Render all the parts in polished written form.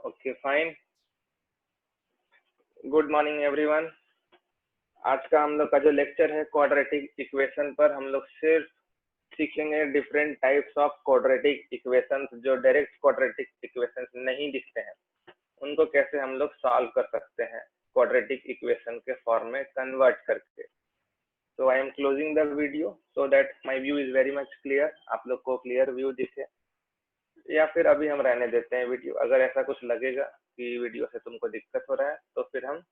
Okay fine. Good morning everyone. आज का हम लोग का जो लेक्चर है क्वाड्रेटिक इक्वेशन पर, हम लोग सिर्फ सीखेंगे different types of quadratic equations जो डायरेक्ट क्वाड्रेटिक इक्वेशंस नहीं दिखते हैं, उनको कैसे हम लोग सॉल्व कर सकते हैं क्वाड्रेटिक इक्वेशन के फॉर्म में कन्वर्ट करके। तो I am closing the video so that my view is very much clear. आप लोग को क्लियर व्यू दिखे, या फिर अभी हम रहने देते हैं वीडियो। अगर ऐसा कुछ लगेगा कि वीडियो से तुमको दिक्कत हो रहा है तो फिर हम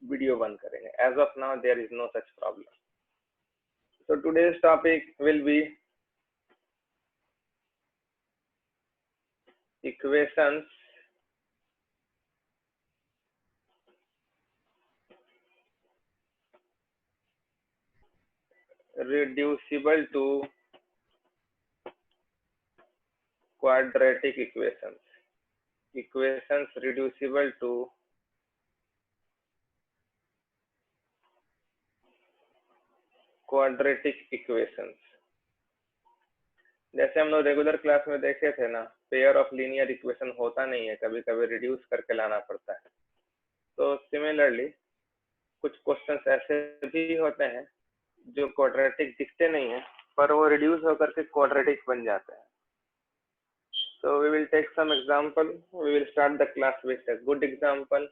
वीडियो बंद करेंगे। As of now there is no such problem. So today's topic will be equations reducible to quadratic equations. Equations reducible to quadratic equations. जैसे हम लोग रेगुलर क्लास में देखे थे ना, पेयर ऑफ लीनियर इक्वेशन होता नहीं है, कभी कभी रिड्यूस करके लाना पड़ता है। तो सिमिलरली कुछ क्वेश्चंस ऐसे भी होते हैं जो क्वाड्रेटिक दिखते नहीं है, पर वो रिड्यूस होकर के क्वाड्रेटिक बन जाते हैं। So we will take some example. We will start the class with a good example.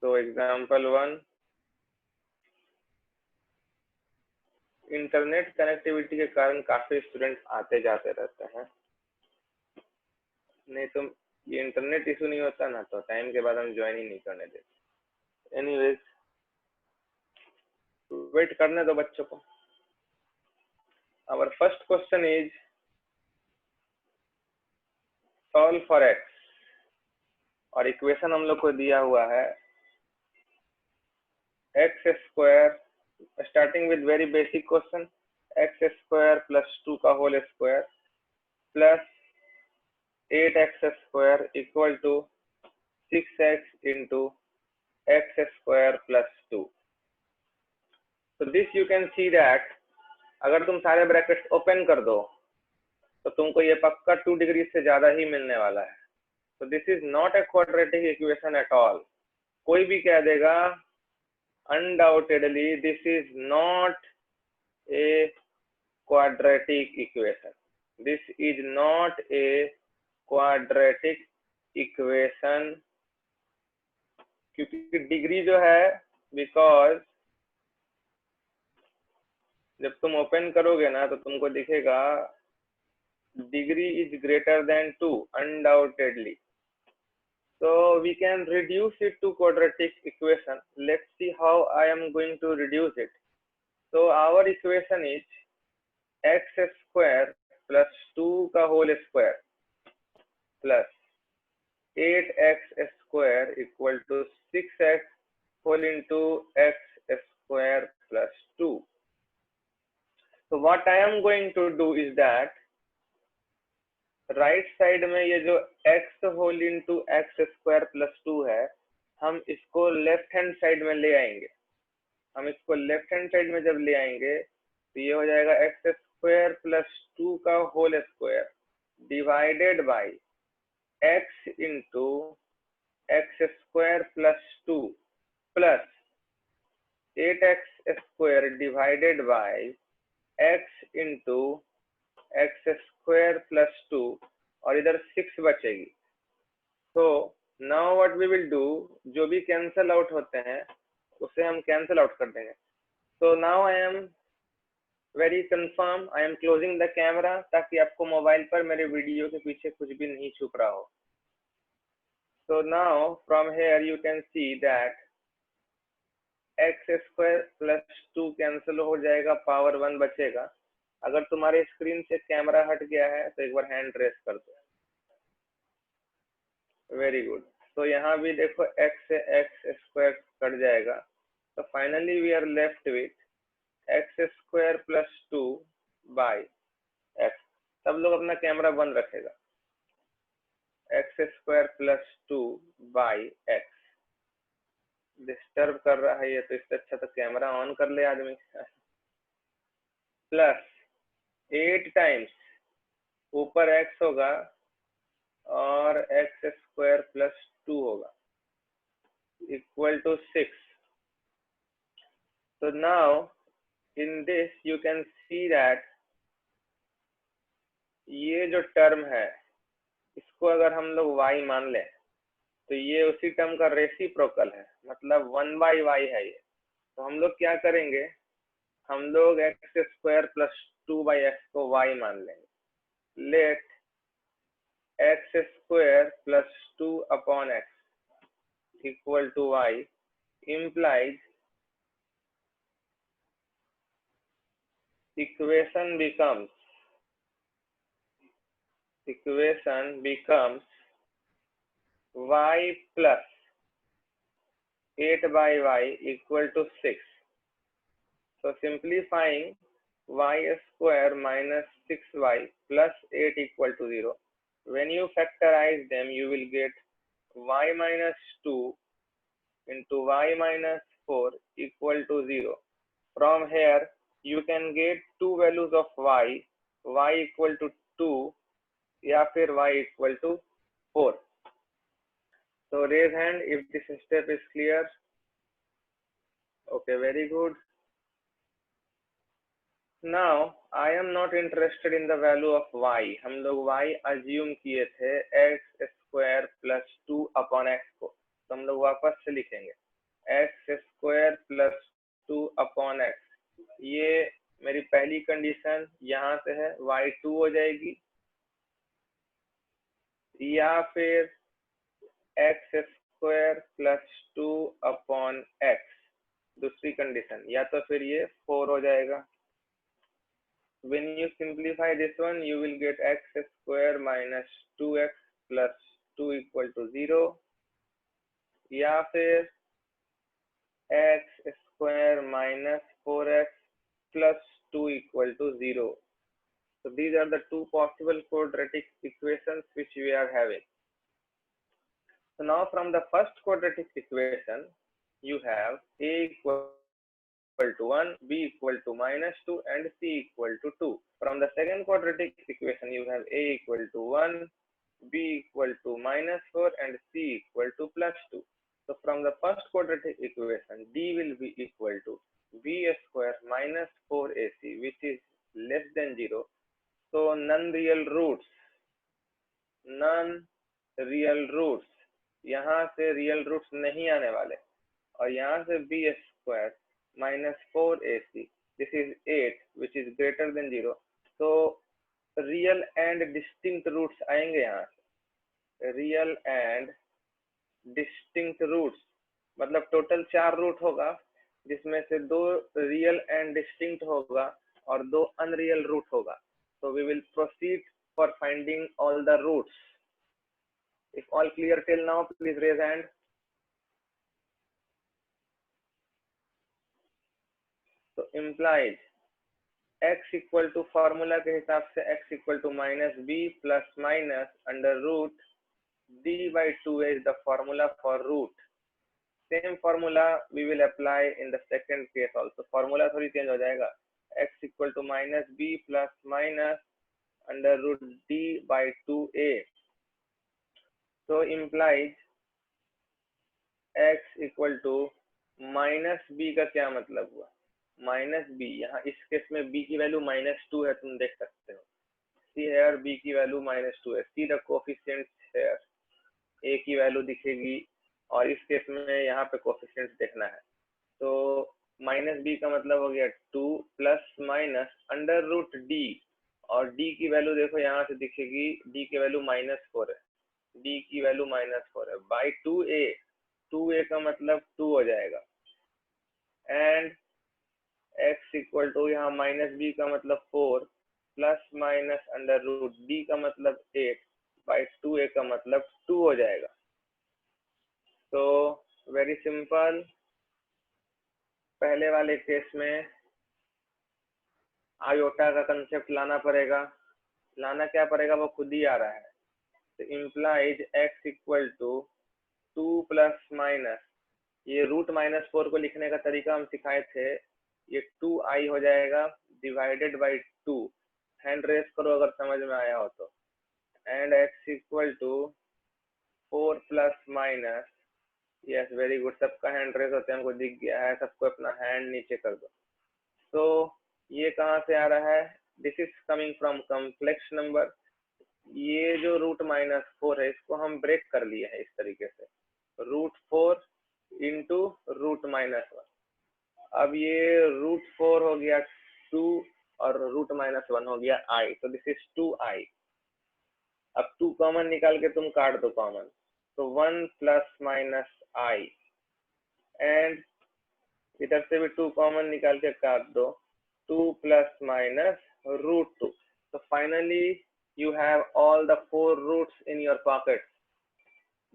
So example 1, internet connectivity के कारण काफी स्टूडेंट आते जाते रहते हैं। नहीं तो ये इंटरनेट इशू नहीं होता ना, तो टाइम के बाद हम ज्वाइन ही नहीं करने देते। एनीवेज, वेट करने दो बच्चों को। Our first question is solve for x, और इक्वेशन हम लोग को दिया हुआ है X square, starting with very basic question, X square plus 2 का whole square plus 8x square equal to 6x into x square plus 2. So this you can see that अगर तुम सारे ब्रैकेट्स ओपन कर दो तो तुमको ये पक्का 2 डिग्री से ज्यादा ही मिलने वाला है। So this is not a quadratic equation at all. कोई भी कह देगा undoubtedly this is not a quadratic equation. This is not a quadratic equation, क्योंकि डिग्री जो है, बिकॉज जब तुम ओपन करोगे ना तो तुमको दिखेगा degree is greater than 2 undoubtedly. so we can reduce it to quadratic equation. Let's see how I am going to reduce it. So our equation is x square plus 2 का whole square plus 8x square equal to 6x whole into x square plus 2. So what I am going to do is that right side में ये जो x whole into x square plus 2 है, हम इसको left hand side में ले आएंगे। हम इसको लेफ्ट हैंड साइड में जब ले आएंगे तो ये हो जाएगा एक्स स्क्वायर प्लस 2 का whole square divided by x into x square plus 2 plus 8x square divided by x into x square plus 2, और इधर 6 बचेगी। तो now what we will do, जो भी कैंसल आउट होते हैं उसे हम कैंसल आउट कर देंगे। तो now I am very confirm, I am closing the camera, ताकि आपको मोबाइल पर मेरे वीडियो के पीछे कुछ भी नहीं छुप रहा हो। So now from here you can see that x square plus 2 cancel हो जाएगा, पावर 1 बचेगा। अगर तुम्हारे स्क्रीन से कैमरा हट गया है तो एक बार हैंड रेस कर दो। Very good. तो यहाँ भी देखो x से x स्क्वायर कट जाएगा, तो finally we are left with x square plus 2 by x. सब लोग अपना कैमरा बंद रखेगा। X square plus 2 by x. Disturb कर रहा है ये, तो इससे अच्छा तो कैमरा ऑन कर ले आदमी। प्लस 8 टाइम्स ऊपर x होगा और x स्क्वायर प्लस 2 होगा equal to 6। So now in this you can see that ये जो टर्म है इसको अगर हम लोग y मान लें तो ये उसी टर्म का रेसिप्रोकल है, मतलब 1/y है ये। तो हम लोग क्या करेंगे, हम लोग x स्क्वायर प्लस 2/x को y मान लेंगे। Let x square plus 2 upon x equal to y implies equation becomes y plus 8/y equal to 6. So simplifying y square minus 6y plus 8 equal to 0. When you factorize them, you will get y minus 2 into y minus 4 equal to 0. From here, you can get two values of y equal to 2 या फिर y equal to 4. So raise hand if this step is clear. Okay, very good. Now I am not interested in the value of y. हम लोग y assume किए थे x square plus 2 upon x को, तो हम लोग वापस से लिखेंगे x square plus 2 upon x। ये मेरी पहली कंडीशन यहाँ से है, y2 हो जाएगी, या फिर x square plus 2 upon x दूसरी कंडीशन, या तो फिर ये 4 हो जाएगा। When you simplify this one, you will get x square minus 2x plus 2 equal to 0, या फिर x square minus 4x plus 2 equal to 0. So these are the two possible quadratic equations which we are having. So now from the first quadratic equation, you have a equal to 1, b equal to minus 2 and c equal to 2. From the second quadratic equation, you have a equal to 1, b equal to minus 4 and c equal to plus 2. So from the first quadratic equation, d will be equal to b square minus 4ac, which is less than 0. So none real roots, यहाँ से real roots नहीं आने वाले, और यहाँ से b square minus 4ac, this is 8 which is greater than 0। तो real and distinct roots आएंगे यहाँ से, रियल एंड डिस्टिंक्ट रूट्स मतलब टोटल 4 रूट होगा, जिसमें से 2 रियल एंड डिस्टिंक्ट होगा और 2 अनरियल रूट होगा। So we will proceed for finding all the roots. If all clear till now, please raise hand. So implies x equal to formula के हिसाब से x equal to minus b plus minus under root d by 2a is the formula for root. Same formula we will apply in the second case also. Formula थोड़ी change हो जाएगा, x equal to minus b plus minus under root d by 2a. So implies x equal to minus b का क्या मतलब हुआ, minus b, यहाँ इस case में b की वैल्यू -2 है, तुम देख सकते हो। सी हेयर b की वैल्यू -2 है, see the coefficient here, a की वैल्यू दिखेगी, और इस केस में यहाँ पे कोफिशिएंट देखना है। तो माइनस b का मतलब हो गया 2 plus minus under root d, और d की वैल्यू देखो यहाँ से दिखेगी, d की वैल्यू -4 है, d की वैल्यू -4 है, बाई 2a का मतलब 2 हो जाएगा, एंड x इक्वल टू यहाँ माइनस b का मतलब 4 plus minus under root d का मतलब 8 बाई 2a का मतलब 2 हो जाएगा। तो वेरी सिंपल, पहले वाले केस में आयोटा का कंसेप्ट लाना पड़ेगा, लाना क्या पड़ेगा वो खुद ही आ रहा है। तो implies x equal to 2 plus minus ये √-4 को लिखने का तरीका हम सिखाए थे, ये 2i हो जाएगा डिवाइडेड बाई 2। हैंड रेस करो अगर समझ में आया हो तो। And x equal to 4 plus minus, yes very good, सबका हैंड रेस होते हैं, हमको दिख गया है, सबको अपना हैंड नीचे कर दो। तो ये कहाँ से आ रहा है, this is coming from complex number. ये जो √-4 है इसको हम ब्रेक कर लिए हैं इस तरीके से, √4 इंटू √-1। अब ये √4 हो गया 2 और √-1 हो गया i, तो दिस इज 2i। अब 2 कॉमन निकाल के तुम काट दो कॉमन, तो 1 प्लस माइनस i, एंड इधर से भी 2 कॉमन निकाल के काट दो, 2 प्लस माइनस √2। तो finally you have all the 4 roots in your pocket.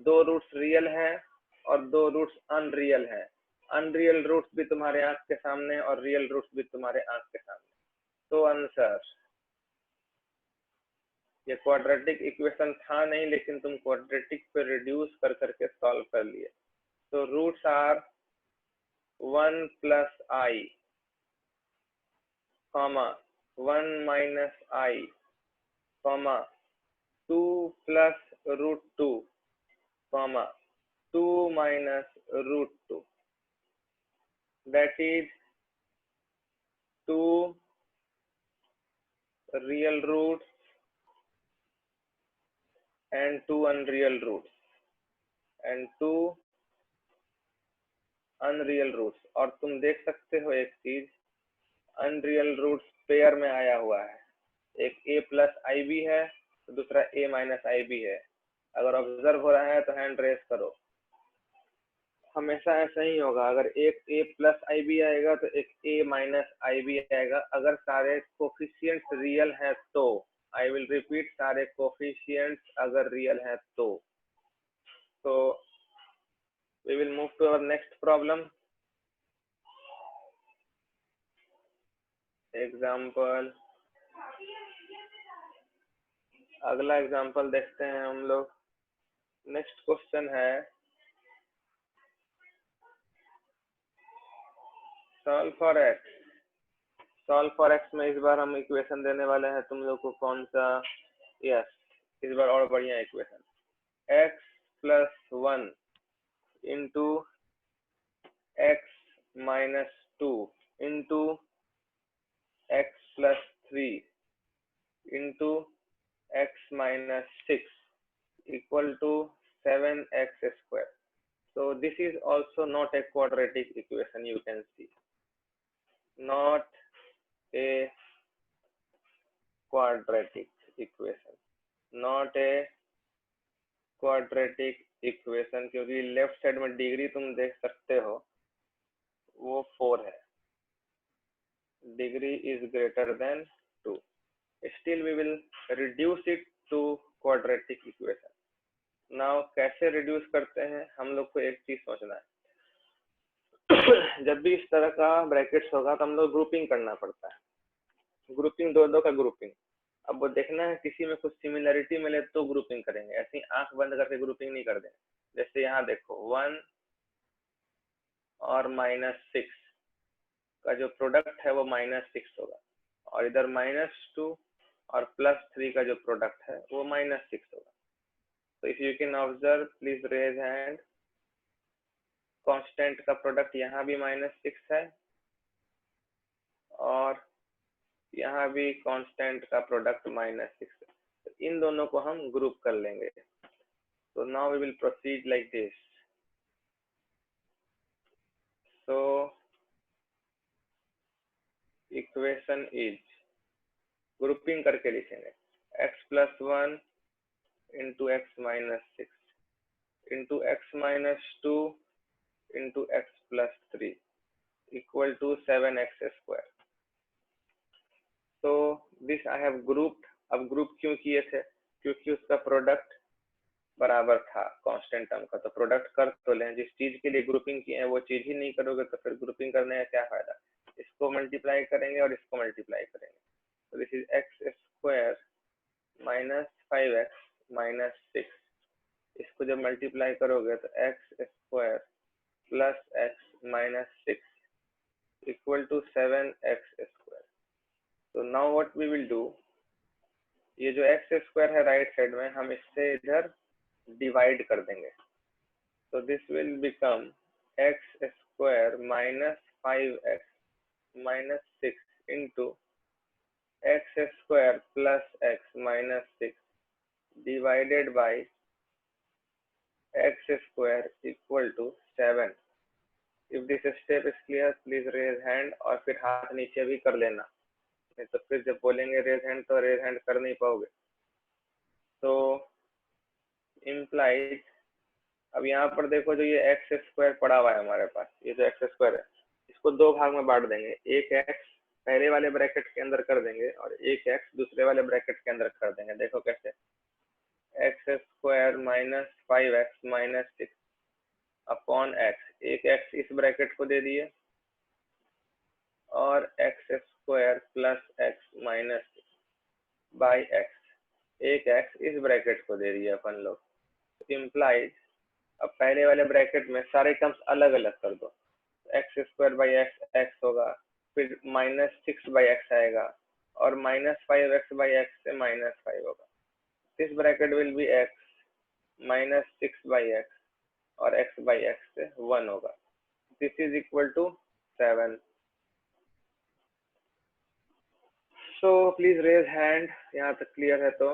2 roots real हैं और 2 रूट्स अनरियल हैं। अनरियल रूट्स भी तुम्हारे आंख के सामने और रियल रूट्स भी तुम्हारे आंख के सामने। तो आंसर, ये क्वाड्रेटिक इक्वेशन था नहीं, लेकिन तुम क्वाड्रेटिक पे रिड्यूस कर करके सॉल्व कर लिए। तो roots are 1 plus i, 1 minus i, 2 plus √2, 2 minus √2, that is 2 real roots and 2 unreal roots and 2 unreal roots। और तुम देख सकते हो एक चीज, अनरियल रूट्स पेयर में आया हुआ है, एक a प्लस आई बी है तो दूसरा a माइनस आई बी है। अगर ऑब्जर्व हो रहा है तो हैंड रेस करो, हमेशा ऐसा ही होगा, अगर एक a प्लस आई बी आएगा तो एक a माइनस आई बी आएगा, अगर सारे कोफिशिएंट्स रियल हैं तो। आई विल रिपीट, सारे कोफिशिएंट्स अगर रियल हैं तो। We will move to our next problem. Example, अगला एग्जाम्पल देखते हैं हम लोग। नेक्स्ट क्वेश्चन है, solve for x. Solve for x में इस बार हम इक्वेशन देने वाले हैं तुम लोग को, कौन सा, यस इस बार और बढ़िया equation, x plus 1 into x minus 2 into x plus 3 into x minus 6 equal to 7x square. So this is also not a quadratic equation, you can see, not a quadratic equation, not a quadratic equation, क्योंकि left side में degree तुम देख सकते हो वो 4 है, degree is greater than 2। Still we will reduce it to quadratic equation. Now कैसे reduce करते हैं, हम लोग को एक चीज सोचना है, जब भी इस तरह का ब्रैकेट्स होगा तो हम लोग ग्रुपिंग करना पड़ता है, ग्रुपिंग दो का ग्रुपिंग। अब वो देखना है किसी में कुछ सिमिलरिटी मिले तो ग्रुपिंग करेंगे, ऐसे ही आंख बंद करके ग्रुपिंग नहीं कर देंगे। जैसे यहाँ देखो 1 और -6 का जो प्रोडक्ट है वो -6 होगा, और इधर -2 और +3 का जो प्रोडक्ट है वो -6 होगा। तो if you can observe, please raise hand, constant का प्रोडक्ट यहाँ भी -6 है और यहाँ भी कांस्टेंट का प्रोडक्ट -6 है। तो इन दोनों को हम ग्रुप कर लेंगे। तो now we will proceed like this. So equation is, grouping करके लिखेंगे, x plus 1 into x minus 6 into x minus 2 into x plus 3 equal to 7x square. तो दिस आई हैव ग्रुप्ड। अब ग्रुप क्यों किए थे, क्योंकि उसका प्रोडक्ट बराबर था कांस्टेंट टर्म का, तो प्रोडक्ट कर तो लें। जिस चीज के लिए ग्रुपिंग किए हैं वो चीज ही नहीं करोगे तो फिर ग्रुपिंग करने का क्या फायदा। इसको मल्टीप्लाई करेंगे और इसको मल्टीप्लाई करेंगे, तो this is x square minus 5x minus 6। इसको जब मल्टीप्लाई करोगे तो x square plus x minus 6 equal to 7x square. So now what we will do, ये जो x square है राइट साइड में, हम इससे इधर डिवाइड कर देंगे. So this will become x square minus 5x minus 6 into x square plus x minus 6 divided by x square equal to 7. If this step is clear, please raise hand और फिर हाथ नीचे भी कर लेना, नहीं तो फिर जब बोलेंगे रेज हैंड तो रेज हैंड कर नहीं पाओगे. तो इम्प्लाइज, अब यहाँ पर देखो जो ये एक्स स्क्वायर पड़ा हुआ है हमारे पास, ये जो एक्स स्क्वायर है इसको दो भाग में बांट देंगे. एक एक्स पहले वाले ब्रैकेट के अंदर कर देंगे और एक एक्स दूसरे वाले ब्रैकेट के अंदर कर देंगे. देखो कैसे, x square minus 5x minus 6 upon x, एक एक्स इस ब्रैकेट को दे दिए और x square plus x minus 6 by x, एक एक्स इस ब्रैकेट को दे दिए अपन लोग. इम्प्लाइज, अब पहले वाले ब्रैकेट में सारे टर्म्स अलग अलग कर दो. X square by x x होगा, फिर माइनस 6 बाई एक्स आएगा और माइनस 5x बाई एक्स से माइनस 5 होगा. This bracket will be x minus 6 by x और x बाई एक्स से 1 होगा. This is equal to 7. So please raise hand. यहाँ तक क्लियर है तो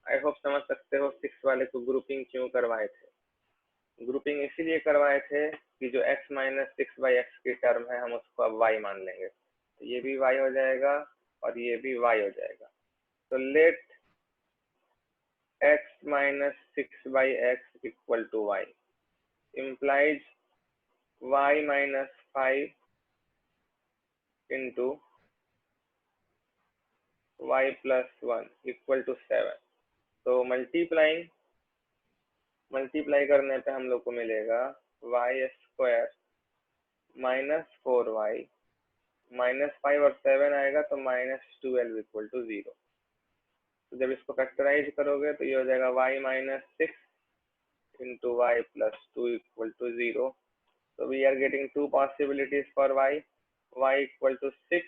आई होप समझ सकते हो 6 वाले को ग्रुपिंग क्यों करवाए थे. ग्रुपिंग इसीलिए करवाए थे कि जो x माइनस 6 बाई एक्स की टर्म है हम उसको अब y मान लेंगे, तो ये भी y हो जाएगा और ये भी y हो जाएगा. तो late x minus 6 by x equal to y implies y minus 5 into y plus 1 equal to 7. तो मल्टीप्लाई करने पे हम लोग को मिलेगा y square minus 4y minus 5 और 7 आएगा तो माइनस 12 इक्वल टू 0. तो जब इसको फैक्टराइज करोगे तो ये हो जाएगा y minus 6 into y plus 2 equal to 0. So we are getting two possibilities for y equal to 6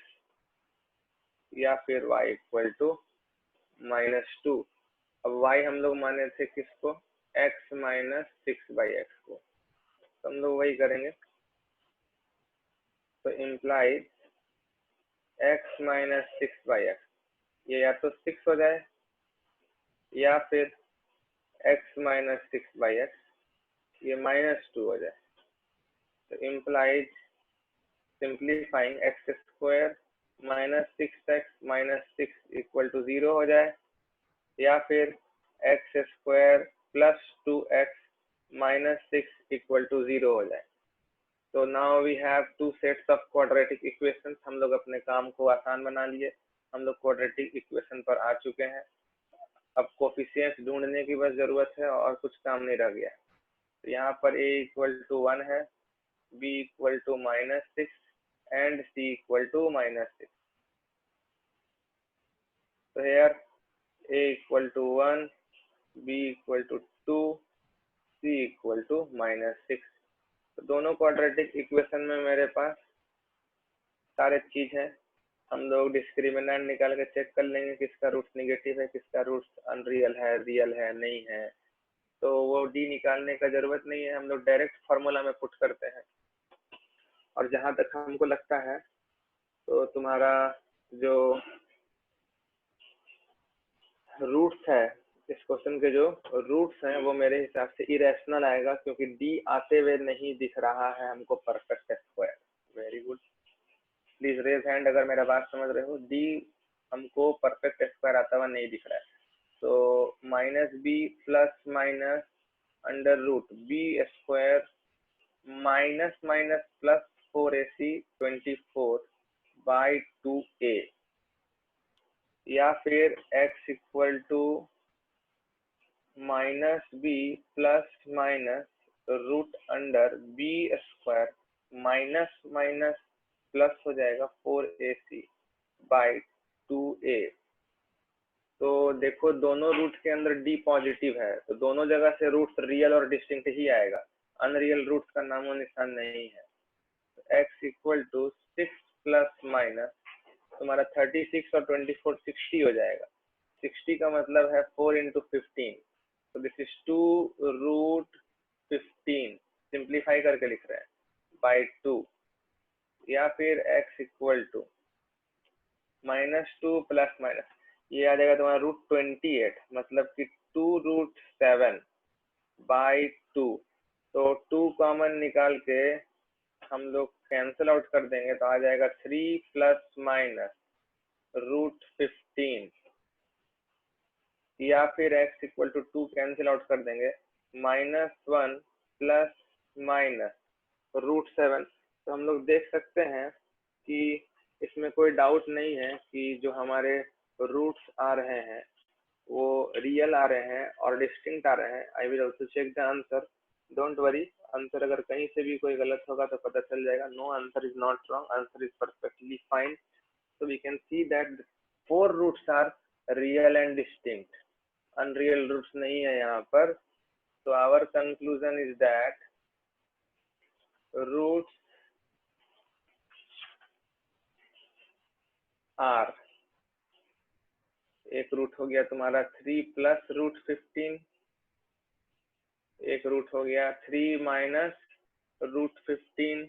या फिर y equal to minus 2. अब y हम लोग माने थे किसको, x minus 6 by x को, तो हम लोग वही करेंगे. तो implies x minus 6 by x, ये या तो 6 हो जाए या फिर x minus 6 by x ये minus 2 हो जाए. तो implies simplifying x square minus 6x minus 6 equal to 0 हो जाए या फिर x square plus 2x minus 6 equal to 0 हो जाए. तो now we have two sets of quadratic equations. हम लोग अपने काम को आसान बना लिए, हम लोग quadratic equation पर आ चुके हैं. अब कोफिशिएंट्स ढूंढने की बस जरूरत है और कुछ काम नहीं रह गया. तो यहाँ पर a equal to 1 है, b equal to minus 6 and c equal to minus 6. So here a equal to 1, b equal to 2, c equal to minus 6. तो दोनों क्वाड्रेटिक इक्वेशन में मेरे पास सारे चीज है. हम लोग डिस्क्रिमिनेंट निकाल के चेक कर लेंगे किसका रूट निगेटिव है, किसका रूट अनरियल है, रियल है, नहीं है. तो वो डी निकालने का जरूरत नहीं है, हम लोग डायरेक्ट फॉर्मूला में पुट करते हैं. और जहां तक हमको लगता है तो तुम्हारा जो रूट्स है, इस क्वेश्चन के जो रूट्स हैं वो मेरे हिसाब से इरेशनल आएगा, क्योंकि डी आते हुए नहीं दिख रहा है हमको perfect square. Very good, please raise hand अगर मेरा बात समझ रहे हो. डी हमको परफेक्ट स्क्वायर आता हुआ नहीं दिख रहा है. तो minus b plus minus under root b square minus minus plus 4ac 24 by 2a या फिर x equal to minus b plus minus root under b square minus minus plus हो जाएगा 4ac बाई 2a. तो देखो दोनों root के अंदर d positive है तो दोनों जगह से रूट्स रियल और डिस्टिंक्ट ही आएगा. अनरियल रूट्स का नामो निशान नहीं है। x equal to 6 plus minus तुम्हारा 36 और 24 60 हो जाएगा। 60 का मतलब है 4 इंटू 15, तो दिस इज 2√15, सिंप्लीफाई करके लिख रहे हैं, बाई 2, या फिर x equal to -2 plus minus, ये आ जाएगा तुम्हारा √28, मतलब कि 2√7 बाई 2। तो 2 कॉमन निकाल के हम लोग कैंसिल आउट कर देंगे तो आ जाएगा 3 प्लस माइनस √15, या फिर x equal to 2 cancel out कर देंगे, -1 प्लस माइनस √7। तो हम लोग देख सकते हैं कि इसमें कोई डाउट नहीं है कि जो हमारे रूट्स आ रहे हैं वो रियल आ रहे हैं और डिस्टिंक्ट आ रहे हैं। I will also check the answer, don't worry. Answer अगर कहीं से भी कोई गलत होगा तो पता चल जाएगा। No answer is not wrong, answer is perfectly fine. So we can see that 4 roots are real and distinct. Unreal roots नहीं है यहाँ पर। So our conclusion is that roots are, एक रूट हो गया तुम्हारा 3 प्लस √15, एक रूट हो गया 3 माइनस √15,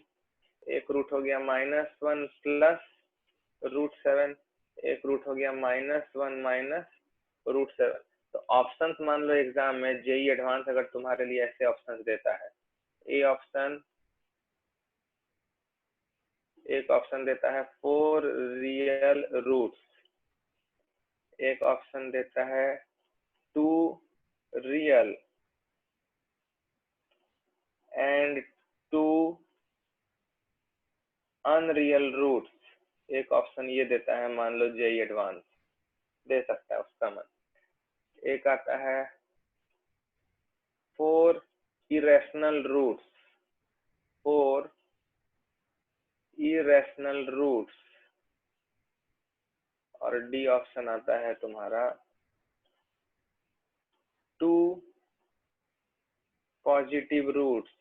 एक रूट हो गया -1 प्लस √7, एक रूट हो गया -1 माइनस √7। तो ऑप्शंस मान लो एग्जाम में जेई एडवांस अगर तुम्हारे लिए ऐसे ऑप्शंस देता है, एक ऑप्शन देता है 4 रियल रूट्स, एक ऑप्शन देता है 2 रियल एंड 2 अनरियल रूट्स, एक ऑप्शन ये देता है, मान लो जेई एडवांस दे सकता है उसका मन। एक आता है 4 irrational roots, 4 irrational roots, और डी ऑप्शन आता है तुम्हारा 2 पॉजिटिव रूट्स,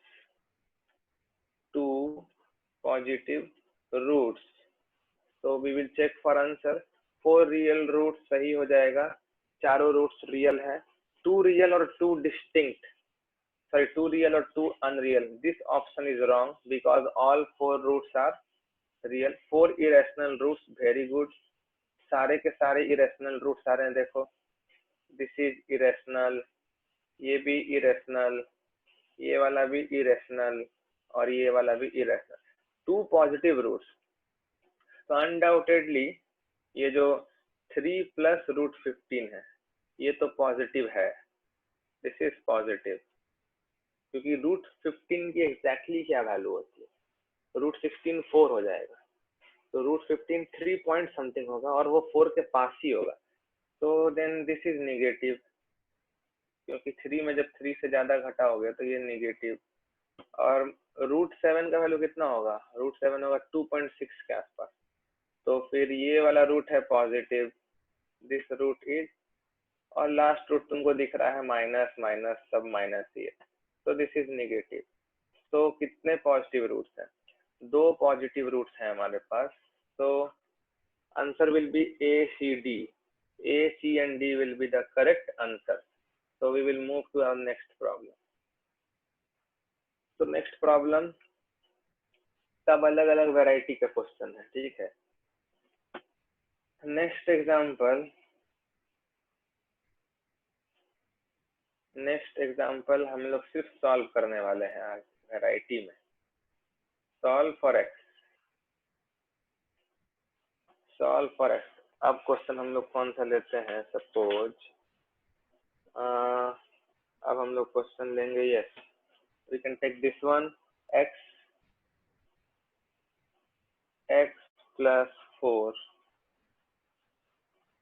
2 पॉजिटिव रूट्स। तो we will check for answer. 4 real roots सही हो जाएगा, चारों रूट्स रियल है। 2 रियल और 2 distinct, sorry 2 real or 2 unreal, this option is wrong because all 4 roots are real। 4 irrational roots, very good, सारे के सारे irrational roots आ रहे हैं, देखो this is irrational, ये भी irrational, ये वाला भी irrational और ये वाला भी irrational। 2 positive roots, तो अनडाउटेडली ये जो 3 प्लस √15 है ये तो पॉजिटिव है, दिस इज पॉजिटिव, क्योंकि √15 की एग्जैक्टली क्या वैल्यू होती है, √16 4 हो जाएगा, तो √15 3 पॉइंट समथिंग होगा और वो 4 के पास ही होगा, तो देन दिस इज निगेटिव, क्योंकि 3 में जब 3 से ज्यादा घटा हो गया तो ये निगेटिव। और √7 का वैल्यू कितना होगा, √7 होगा 2.6 के आसपास, तो फिर ये वाला रूट है पॉजिटिव, दिस रूट इज, और लास्ट रूट तुमको दिख रहा है माइनस माइनस सब माइनस ही है, तो दिस इज नेगेटिव। तो कितने पॉजिटिव रूट्स हैं, 2 पॉजिटिव रूट्स हैं हमारे पास, तो answer will be A C D, A C and D will be the correct answer. so we will move to our next problem। तो नेक्स्ट प्रॉब्लम सब अलग अलग वैरायटी के क्वेश्चन है, ठीक है। नेक्स्ट एग्जाम्पल हम लोग सिर्फ सॉल्व करने वाले हैं आज वैरायटी में। Solve for x, solve for x. अब क्वेश्चन हम लोग कौन सा लेते हैं, सपोज अब हम लोग क्वेश्चन लेंगे, yes we can take this one, x plus 4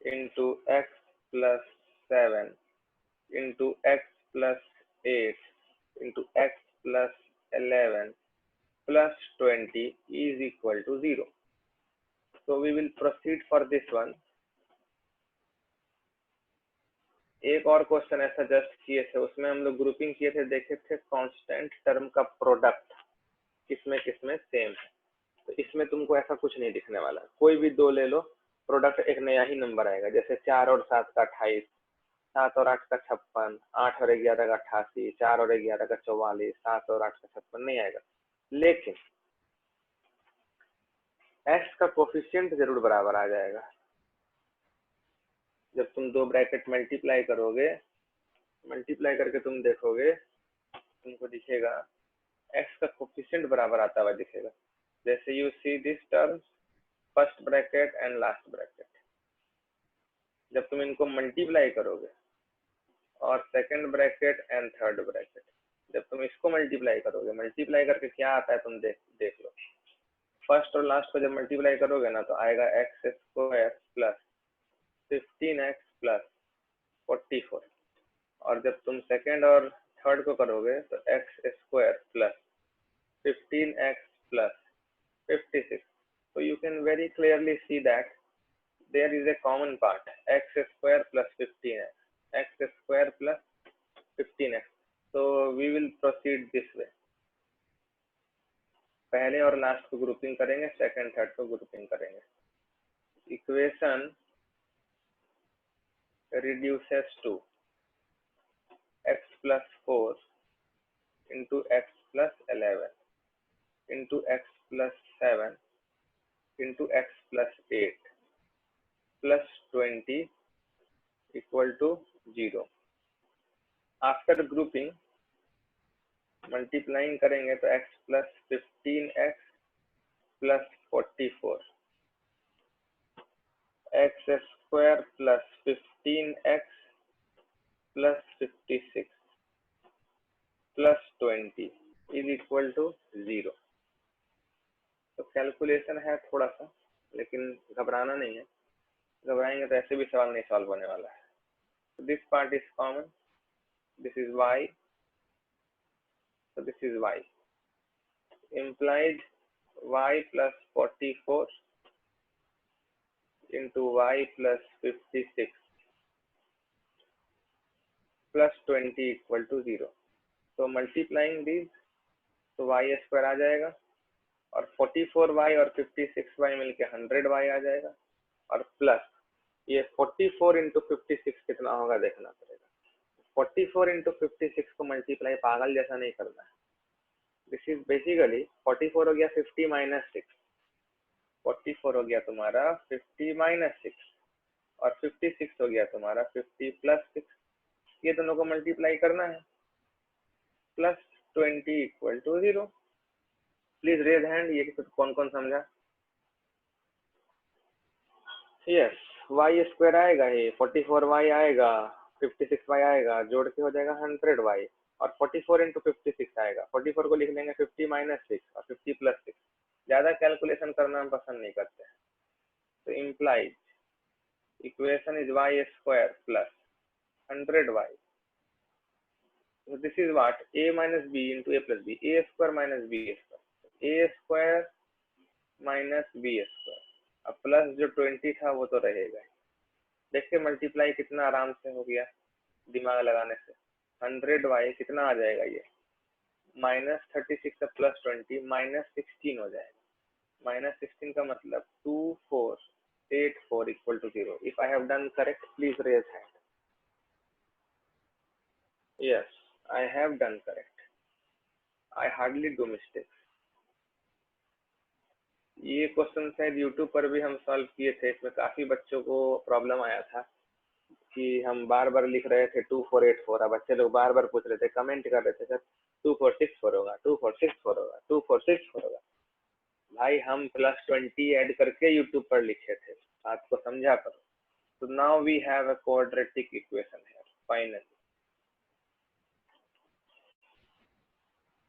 into x plus 7 into x plus 8 into x plus 11 plus 20 is equal to 0। So we will proceed for this one। एक और क्वेश्चन ऐसा just किए थे, उसमें हम लोग grouping किए थे, देखे थे कांस्टेंट टर्म का प्रोडक्ट किसमें किसमें सेम है। तो इसमें तुमको ऐसा कुछ नहीं दिखने वाला, कोई भी दो ले लो, प्रोडक्ट एक नया ही नंबर आएगा। जैसे 4 और 7 का 28, 7 और 8 का 56, 8 और 11 का 88, 4 और 11 का 44, 7 और 8 का 56 नहीं आएगा। लेकिन एक्स का कोफिशिएंट जरूर बराबर आ जाएगा। जब तुम दो ब्रैकेट मल्टीप्लाई करोगे, मल्टीप्लाई करके तुम देखोगे, तुमको दिखेगा एक्स का कोफिशिएंट बराबर आता हुआ दिखेगा। जैसे you see this term, first bracket and last bracket, जब तुम इनको मल्टीप्लाई करोगे और second bracket and third bracket, जब तुम इसको मल्टीप्लाई करोगे, मल्टीप्लाई करके क्या आता है तुम देख लो। फर्स्ट और लास्ट को जब मल्टीप्लाई करोगे ना, तो आएगा x square plus 15x plus 44, और जब तुम सेकंड और थर्ड को करोगे तो x square plus 15x plus 56. So you can very clearly see that there is a common part, x square plus 15x, x square plus 15x. So we will proceed this way. पहले और last को grouping करेंगे, second third को grouping करेंगे. Equation reduces to x plus 4 into x plus 11 into x plus 7 into x plus 8 plus 20 equal to 0. After grouping, multiplying करेंगे तो x plus 15x plus 44, x square plus 15x plus 56 plus 20 is equal to 0. तो calculation है थोड़ा सा, लेकिन घबराना नहीं है, घबराएंगे तो ऐसे भी सवाल नहीं सॉल्व होने वाला है. This part is common, this is y, so this is y, implied y plus 44 into y plus 56 plus 20 equal to 0. So multiplying these, तो y स्क्वायर आ जाएगा और 44y और 56y मिलके 100y आ जाएगा, और प्लस ये 44 इंटू 56 कितना होगा देखना पड़ेगा. 44 इंटू 56 को मल्टीप्लाई पागल जैसा नहीं करना है. दिस इज बेसिकली 44 हो गया 50 माइनस 6, 44 हो गया तुम्हारा 50 माइनस 6, और 56 हो गया तुम्हारा 50 प्लस 6. ये दोनों को मल्टीप्लाई करना है, plus 20 equal to 0. Please raise hand, ये कौन कौन समझा. यस, वाई स्क्वायर आएगा, ये 44y आएगा, 56y आएगा, जोड़ के हो जाएगा 100y, और 44 इंटू 56 आएगा. 44 को लिख लेंगे 50 माइनस 6 और 50 प्लस 6. ज्यादा कैलकुलेशन करना हम पसंद नहीं करते हैं. तो implies equation is y square plus 100y. So this is what a minus b into a plus b, a square minus b square, a square minus b square. अब प्लस जो 20 था वो तो रहेगा. देखिए मल्टीप्लाई कितना आराम से हो गया दिमाग लगाने से. 100y कितना आ जाएगा, ये माइनस 36 प्लस 20 माइनस 16 हो जाएगा. माइनस 16 का मतलब 2484 equal to 0. If I have done correct please raise hand. Yes, I have done correct. I hardly do mistakes. ये क्वेश्चन शायद YouTube पर भी हम सॉल्व किए थे. इसमें काफी बच्चों को प्रॉब्लम आया था कि हम बार बार लिख रहे थे 2484, अब बच्चे लोग बार बार पूछ रहे थे, कमेंट कर रहे थे सर 2464 होगा, 2464 होगा, 2464 होगा. भाई हम प्लस 20 ऐड करके YouTube पर लिखे थे, आपको समझा करो. So now we have a quadratic equation here finally.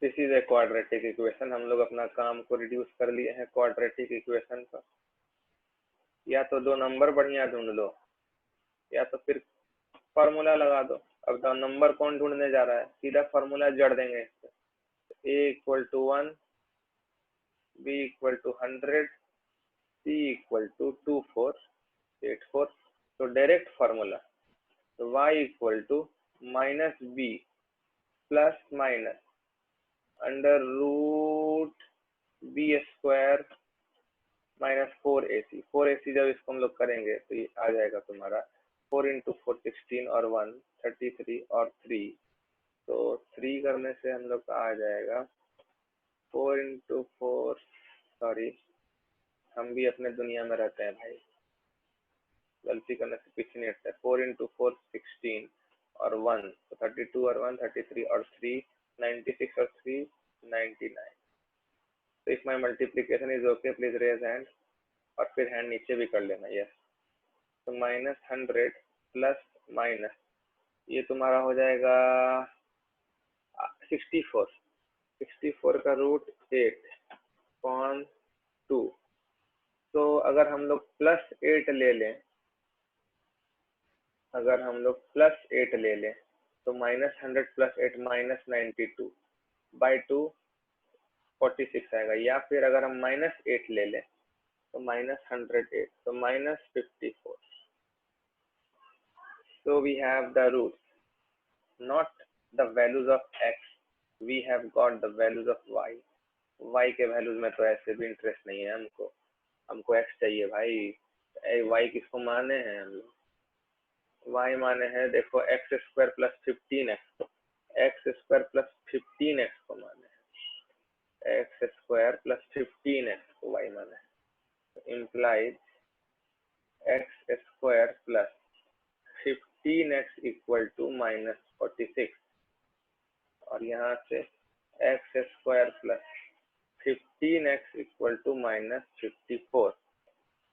This is A quadratic equation. हम लोग अपना काम को रिड्यूस कर लिए हैं क्वाड्रेटिक इक्वेशन पर. या तो दो नंबर बढ़िया ढूंढ लो, या तो फिर फॉर्मूला लगा दो. अब तो नंबर कौन ढूंढने जा रहा है, सीधा फॉर्मूला जड़ देंगे इससे. a equal to 1, b equal to 100, c equal to 2484. तो डायरेक्ट फॉर्मूला. तो y equal to minus b plus minus under root b square minus 4ac। 4ac जब इसको हम लोग करेंगे तो ये आ जाएगा तुम्हारा 4 इंटू 4 16 और 1 33 और 3, तो 3 करने से हम लोग का आ जाएगा 4 इंटू 4, सॉरी हम भी अपने दुनिया में रहते हैं भाई, गलती करने से पीछे नहीं हटता है। 4 इंटू 4 16 और 1 तो 32 और 1 33 और 3 96 और 3 99। तो if my multiplication is okay please raise hand, और फिर हैंड नीचे भी कर लेना। यस, तो -100 प्लस माइनस ये तुम्हारा हो जाएगा 64। 64 का रूट 8/2। तो अगर हम लोग प्लस 8 ले लें, अगर हम लोग प्लस 8 ले लें तो -100 प्लस 8 -92 बाई 2 46 आएगा। या फिर अगर हम -8 ले लें तो -108 तो -54। So we have the roots, not the values of x. We have got the values of y. y के वैल्यूज में तो ऐसे भी इंटरेस्ट नहीं है हमको, हमको x चाहिए भाई। y किसको माने हैं हम लोग? y माने हैं देखो x square plus 15x, x square plus 15x को माने हैं, x स्क्वायर प्लस 15x को y माने हैं। Implies x square plus 15x equal to -46, और यहाँ से x square plus 15x equal to -54।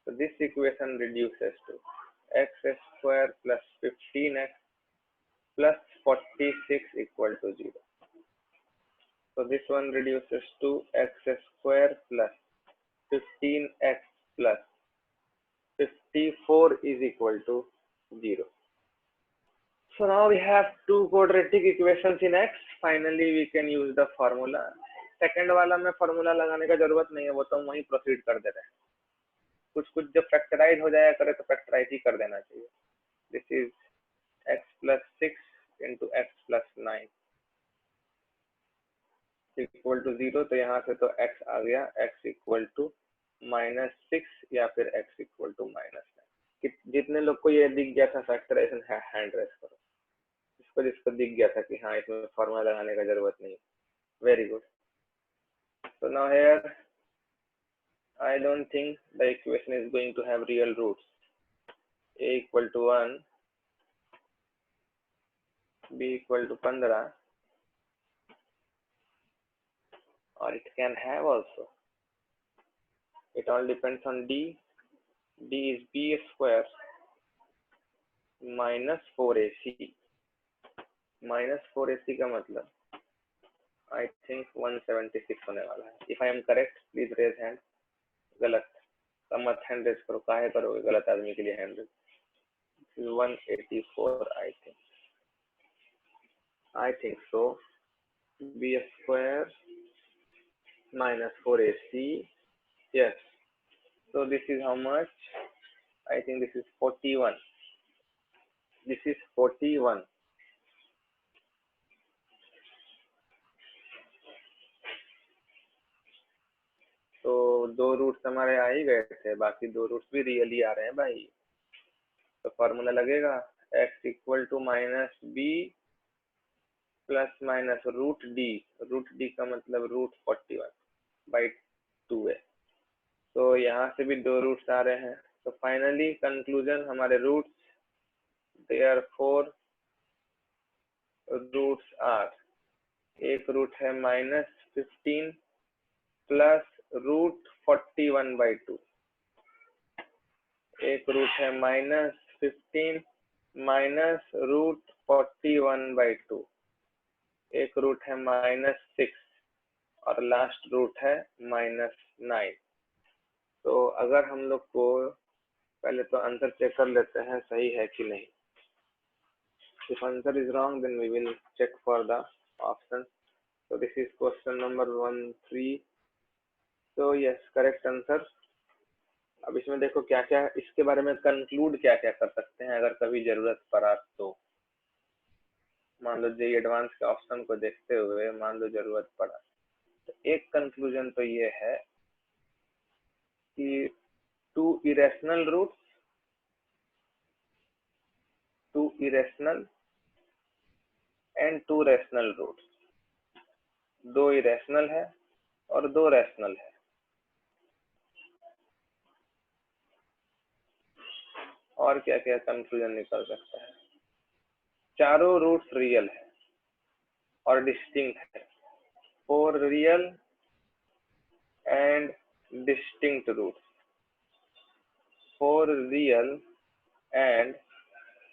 So this equation reduces to x square plus 15x plus 46 equal to 0. So this one reduces to x square plus 15x plus 54 is equal to 0. So now we have two quadratic equations in x. Finally we can use the formula. Second वाला में formula लगाने का जरूरत नहीं है, वो तो हम वहीं प्रोसीड कर दे रहे हैं। कुछ कुछ जब फैक्टराइज हो जाया करे तो फैक्टराइज ही कर देना चाहिए। This is x plus 6 into x plus 9 equal to 0। तो यहाँ से तो x आ गया, x इक्वल टू -6 या फिर x इक्वल टू -9। जितने लोग को ये दिख गया था फैक्टराइजेशन, हैंड रेस करो। जिसको दिख गया था कि हाँ इसमें फॉर्मूला लगाने का जरूरत नहीं। Very good. So now here I don't think the equation is going to have real roots. A equal to 1, B equal to 15, or it can have also. It all depends on D. D is B square minus 4AC. Minus 4AC का मतलब I think 176 होने वाला है। If I am correct, please raise hand. गलत तो मत hand raise करो, काहे करोगे गलत आदमी के लिए hand raise. 184 I think so. B square minus 4AC. Yes. So this is how much? I think this is 41. This is 41. तो दो रूट्स हमारे आ ही गए थे, बाकी दो रूट्स भी रियली आ रहे हैं भाई। तो फॉर्मूला लगेगा x equal to minus b plus minus root d. Root d का मतलब रूट 41 बाई 2 है। तो यहाँ से भी दो रूट्स आ रहे हैं। तो फाइनली कंक्लूजन हमारे रूट्स, देयरफॉर रूट्स आर, एक रूट है -15 प्लस रूट 41 बाई 2, एक रूट है -15 माइनस रूट 41 बाई 2, एक रूट है -6 और लास्ट रूट है -9। तो अगर हम लोग को पहले तो आंसर चेक कर लेते हैं सही है कि नहीं। If answer is wrong, then we will check for the option. So this is question number 13. So yes, correct answer अब इसमें देखो क्या क्या, इसके बारे में कंक्लूड क्या क्या कर सकते हैं अगर कभी जरूरत पड़ा तो। मान लो जेई एडवांस के ऑप्शन को देखते हुए मान लो जरूरत पड़ा, तो एक कंक्लूजन तो ये है कि two irrational and two rational roots, दो इरेशनल है और दो रैशनल है। और क्या क्या कंक्लूजन निकल सकता है, चारों रूट्स रियल है और डिस्टिंक्ट है। Four real and distinct roots, four real and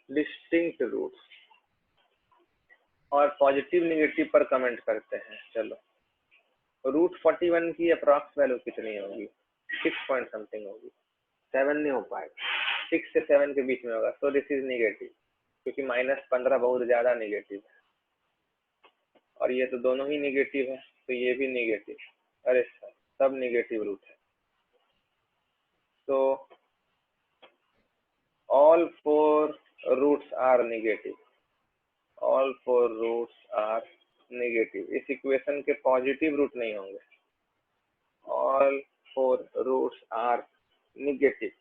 distinct roots. और पॉजिटिव निगेटिव पर कमेंट करते हैं। चलो, रूट 41 की अप्रॉक्स वैल्यू कितनी होगी? 6 पॉइंट समथिंग होगी, 7 नहीं हो पाएगा, 6 से 7 के बीच में होगा। सो दिस इज निगेटिव, क्योंकि -15 बहुत ज्यादा निगेटिव है और ये तो दोनों ही निगेटिव है, तो ये भी निगेटिव। अरे सर, सब निगेटिव रूट है। तो all four roots are negative, all four roots are negative. इस इक्वेशन के पॉजिटिव रूट नहीं होंगे, all four roots are negative.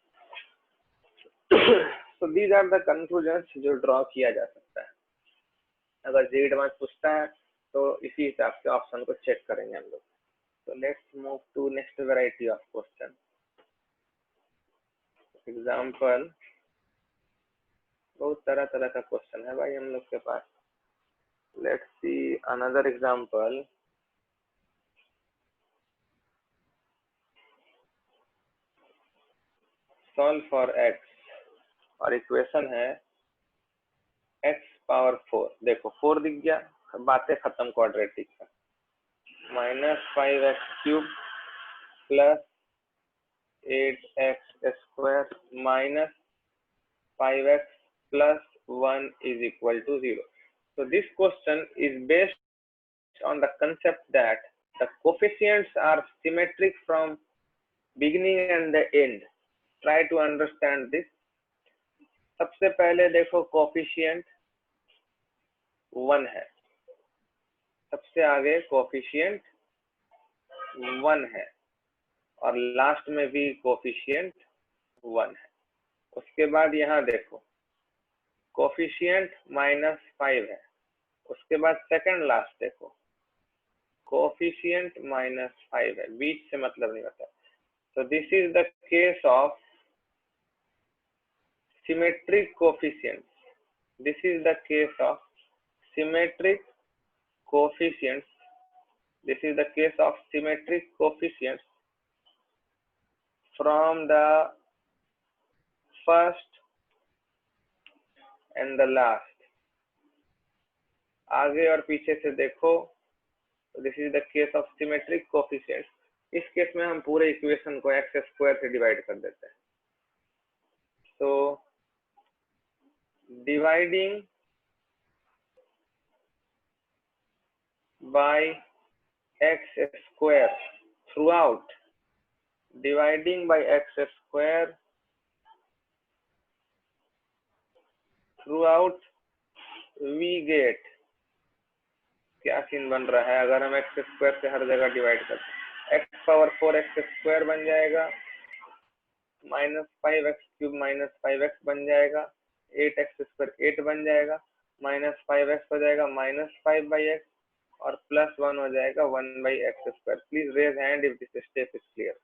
तो दीज आर द कंक्लूजन्स जो ड्रॉ किया जा सकता है। अगर जे एडवांस पूछता है तो इसी हिसाब से ऑप्शन को चेक करेंगे हम लोग। तो let's move to next variety of question. Example, बहुत तरह तरह का क्वेश्चन है भाई हम लोग के पास। Let's see another example. Solve for x और इक्वेशन है x पावर 4। देखो 4 दिख गया, बातें खत्म क्वाड्रेटिक का। -5x³ plus 8x² minus 5x plus 1 is equal to 0. So this question is based on the concept that the coefficients are symmetric from beginning and the end. Try to understand this. सबसे पहले देखो coefficient 1 है, सबसे आगे coefficient 1 है और last में भी कोफिशिएंट 1 है। उसके बाद यहाँ देखो कोफिशिएंट -5 है, उसके बाद सेकंड लास्ट देखो कोफिशिएंट -5 है, बीच से मतलब नहीं होता। तो this is the case of symmetric coefficients, this is the case of symmetric coefficients, this is the case of symmetric coefficients from the first and the last. आगे और पीछे से देखो, this is the case of symmetric coefficients. इस case में हम पूरे equation को x² से डिवाइड कर देते हैं। तो dividing by x² throughout, dividing by x² throughout, we get, क्या सीन बन रहा है अगर हम x² से हर जगह डिवाइड करते हैं? x⁴ x² बन जाएगा, -5x³ -5x बन जाएगा, 8x² 8 बन जाएगा, -5x हो जाएगा -5/x और +1 हो जाएगा 1/x²। Please raise hand if this step is clear.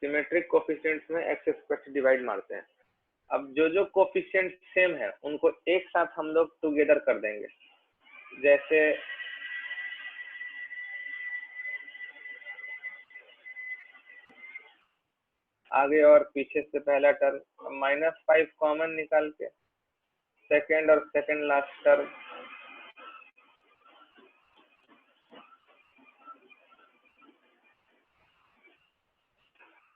Symmetric coefficients में x² से डिवाइड मारते हैं। अब जो कोफिशिएंट सेम है उनको एक साथ हम लोग टुगेदर कर देंगे। जैसे आगे और पीछे से पहला टर्म -5 कॉमन निकाल के, सेकंड और सेकंड लास्ट टर्म,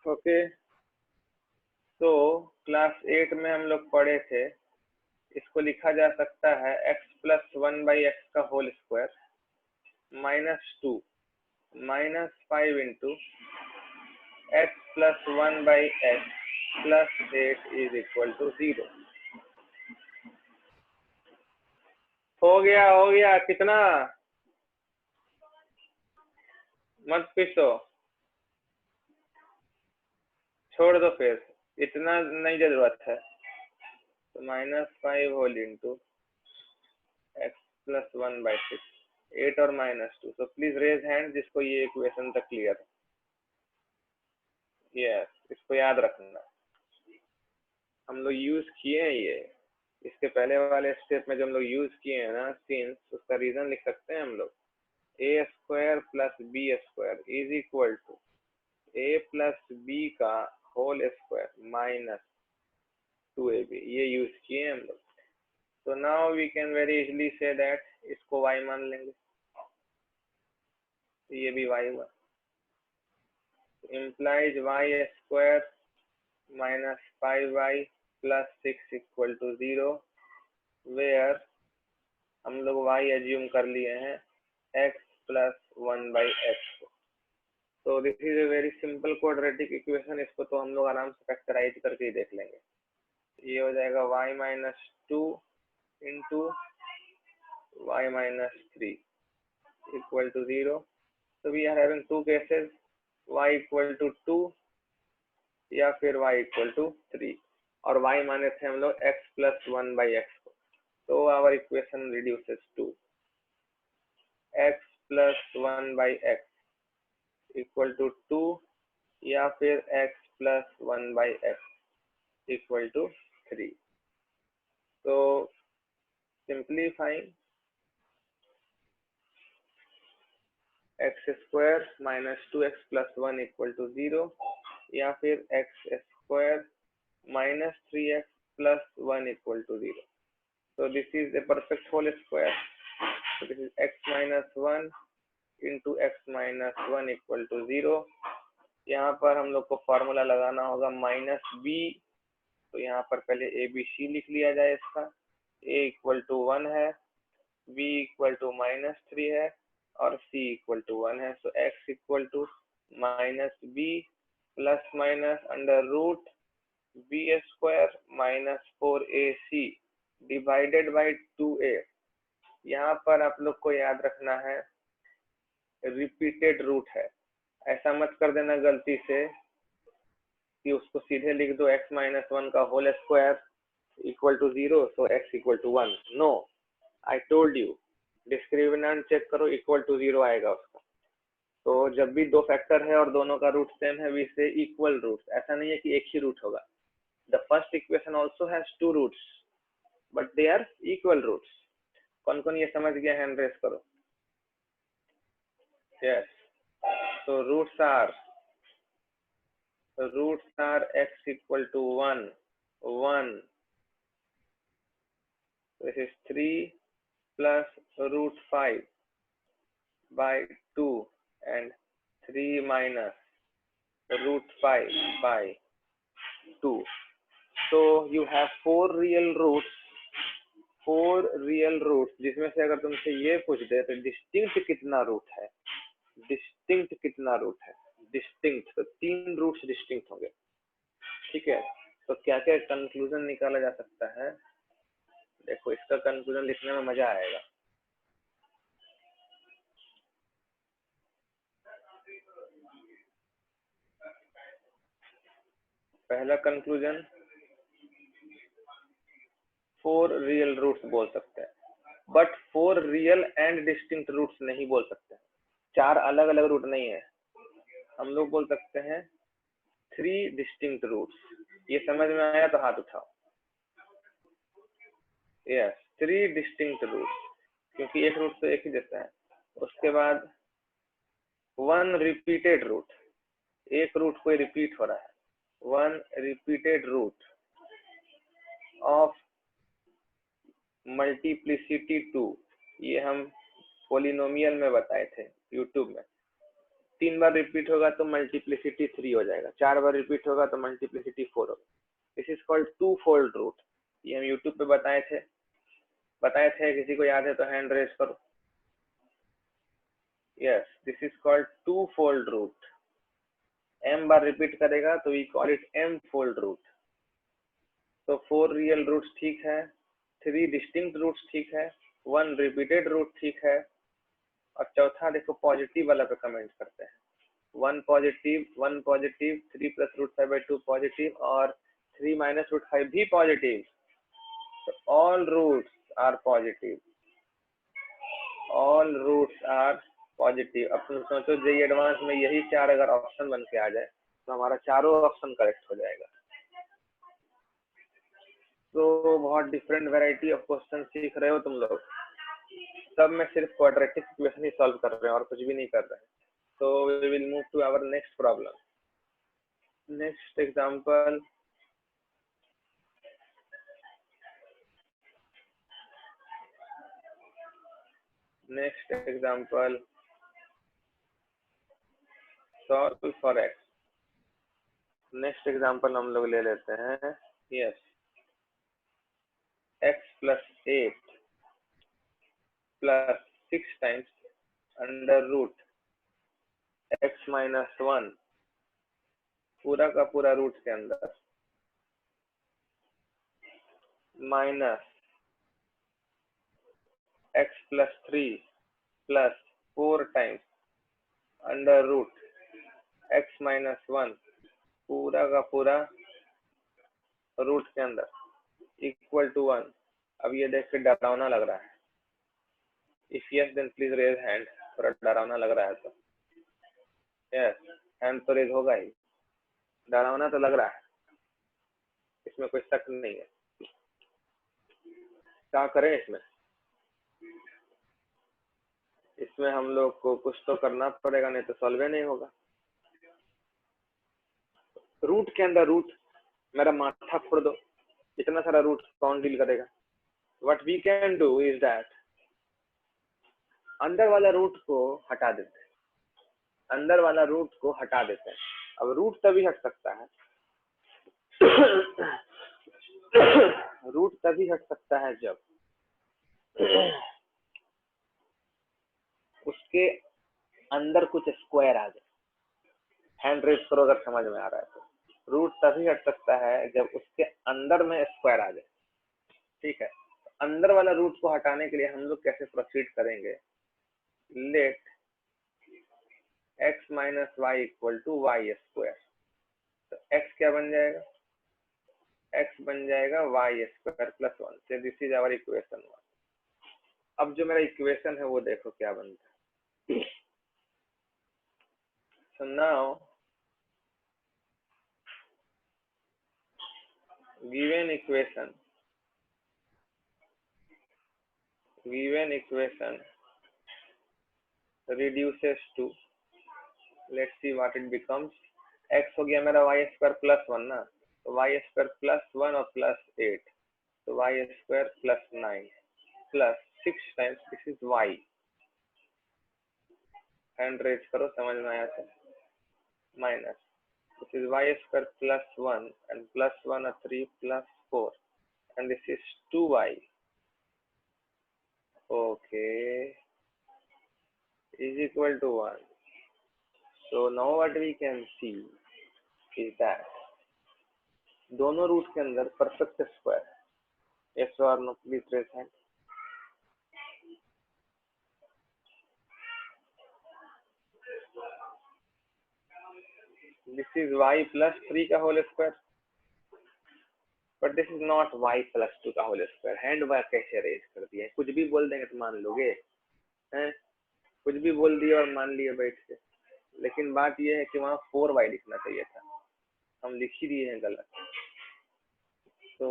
ओके। तो क्लास 8 में हम लोग पढ़े थे, इसको लिखा जा सकता है x + 1/x का whole square -2 -5 into x plus 1 by x plus 8 is equal to 0। हो गया कितना, मत पीसो, छोड़ दो, फिर इतना नहीं जरूरत है। तो -5 whole into x plus 1 by 6, 8 और -2। तो प्लीज रेज हैंड जिसको ये इक्वेशन तक क्लियर है। यस, इसको याद रखना, हम लोग यूज किए हैं ये, इसके पहले वाले स्टेप में जो हम लोग यूज किए हैं ना सिंस, उसका रीजन लिख सकते हैं हम लोग। A square plus b square is equal to a plus b का होल स्क्वायर माइनस 2ab, ये यूज किए हम लोग। तो now we can very easily से दैट इसको y मान लेंगे, तो ये भी y हुआ, implies y square minus 5y plus 6 equal to 0, where हम लोग y एज्यूम कर लिए हैं x प्लस 1 बाई एक्स। तो this is a very simple quadratic equation, इसको तो हम लोग आराम से फैक्टराइज करके ही देख लेंगे। ये हो जाएगा y minus 2 into y minus 3 equal to 0। तो we are having two cases, y equal to 2 या फिर y इक्वल टू 3, और y माने थे हम लोग x प्लस 1 बाई एक्स को। तो our equation reduces to x plus 1 by x equal to 2 या फिर x plus 1 by x equal to 3। तो simplifying x square minus 2x plus 1 equal to 0 या फिर x square minus 3x plus 1 equal to 0। So this is a perfect whole square. So this is x minus 1 into x minus 1 equal to 0। यहाँ पर हम लोग को formula लगाना होगा minus B, तो यहाँ पर पहले ए बी सी लिख लिया जाए इसका। a इक्वल टू 1 है, b इक्वल टू -3 है और c इक्वल टू 1 है। So x equal to minus b plus minus under root b square minus 4ac divided by 2a। यहाँ पर आप लोग को याद रखना है रिपीटेड रूट है, ऐसा मत कर देना गलती से कि उसको सीधे लिख दो x माइनस 1 का whole square equal to 0, so x equal to 1। No, I told you discriminant check करो, इक्वल टू 0 आएगा उसका। तो जब भी दो फैक्टर है और दोनों का रूट सेम है, वी से इक्वल रूट्स, ऐसा नहीं है कि एक ही रूट होगा। The first equation also has 2 roots but they are equal roots. कौन कौन ये समझ गया, हैंड रेस करो। Yes, so roots are x equal to 1, 1, this is 3 plus root 5 by 2 and 3 minus root 5 by 2। so you have 4 real roots, जिसमें से अगर तुमसे ये पूछ दे तो डिस्टिंक्ट कितना रूट है, डिस्टिंक्ट कितना रूट है, डिस्टिंक्ट, तो 3 रूट्स डिस्टिंक्ट होंगे। ठीक है, तो क्या क्या कंक्लूजन निकाला जा सकता है, देखो इसका कंक्लूजन लिखने में मजा आएगा। पहला कंक्लूजन 4 रियल रूट्स बोल सकते हैं, but 4 real and distinct roots नहीं बोल सकते। 4 अलग अलग रूट नहीं है, हम लोग बोल सकते हैं 3 डिस्टिंक्ट रूट्स। ये समझ में आया तो हाथ उठाओ। यस, 3 डिस्टिंक्ट रूट्स, क्योंकि एक रूट तो एक ही जैसा है। उसके बाद 1 रिपीटेड रूट, एक रूट कोई रिपीट हो रहा है, 1 रिपीटेड रूट ऑफ मल्टीप्लिसिटी 2। ये हम पोलिनोमियल में बताए थे यूट्यूब में। 3 बार रिपीट होगा तो मल्टीप्लिसिटी 3 हो जाएगा, 4 बार रिपीट होगा तो मल्टीप्लिसिटी 4 होगा। This is called two fold root. ये हम यूट्यूब पे बताए थे, किसी को याद है तो हैंड रेज करो। Yes, this is called two fold root. m बार रिपीट करेगा तो we call it m fold root. तो 4 रियल रूट्स ठीक है, 3 डिस्टिंक्ट रूट्स ठीक है, 1 रिपीटेड रूट ठीक है, और चौथा देखो पॉजिटिव वाला पे कमेंट करते हैं। 1 positive, 3 plus root 5 by 2 positive, और 3 माइनस रूट 5 भी पॉजिटिव। तो all roots are positive, all roots are positive. अब तुम सोचो जेई एडवांस में यही 4 अगर ऑप्शन बन के आ जाए तो हमारा चारों ऑप्शन करेक्ट हो जाएगा। तो बहुत डिफरेंट वैरायटी ऑफ क्वेश्चन सीख रहे हो तुम लोग। सब में सिर्फ क्वाड्रेटिक इक्वेशन ही सॉल्व कर रहे हैं और कुछ भी नहीं कर रहे हैं। So we will move to our next problem. Next example. Next example. Solve for x. Next example हम लोग ले लेते हैं। Yes. x plus 8 plus 6 times under root x minus 1 पूरा का पूरा रूट के अंदर minus x plus 3 plus 4 times under root x minus 1 पूरा का पूरा रूट के अंदर इक्वल टू 1। अब ये देख के डरावना लग रहा है। If yes then please raise hand. थोड़ा डरावना लग रहा है तो यस, हैंड तो रेज होगा ही। डरावना तो लग रहा है, इसमें कोई शक नहीं है। क्या करें इसमें? इसमें हम लोग को कुछ तो करना पड़ेगा, नहीं तो सॉल्व नहीं होगा। रूट के अंदर रूट, मेरा माथा फोड़ दो, इतना सारा रूट कौन डील करेगा? What we can do is that अंदर वाला रूट को हटा देते हैं, अंदर वाला रूट को हटा देते हैं। अब रूट तभी हट सकता है रूट तभी हट सकता है जब उसके अंदर कुछ स्क्वायर आ जाए। हैंड रेज करो अगर समझ में आ रहा है तो। रूट तभी हट सकता है जब उसके अंदर में स्क्वायर आ जाए। ठीक है, अंदर वाला रूट को हटाने के लिए हम लोग कैसे प्रोसीड करेंगे? Let x minus y equal to y square. तो x क्या बन जाएगा? x बन जाएगा वाई स्क्वायर प्लस 1। से दिस इज आवर इक्वेशन 1। अब जो मेरा इक्वेशन है वो देखो क्या बनता है। So now given equation reduces to, let's see what it becomes। x हो गया मेरा वाई स्क्वायर प्लस 1 ना, तो वाई स्क्वायर प्लस 1 और प्लस 8, तो y square plus 9 plus 6 times this is y। Hand raise करो, समझ में आया तो। Minus this is y square plus 1 and plus 1 are 3 plus 4 and this is 2y। okay, is equal to 1। so now what we can see is that दोनों root के अंदर perfect square. yes or no please raise hand। this is y plus 3 का whole square, but this is not y plus 2 का whole square. Hand why कैसे raise कर दिया? कुछ भी बोल देंगे तो मान लोगे हैं? कुछ भी बोल दिया और मान लिए बैठ के। लेकिन बात यह है कि वहाँ 4y लिखना चाहिए था, हम लिख ही दिए हैं गलत। तो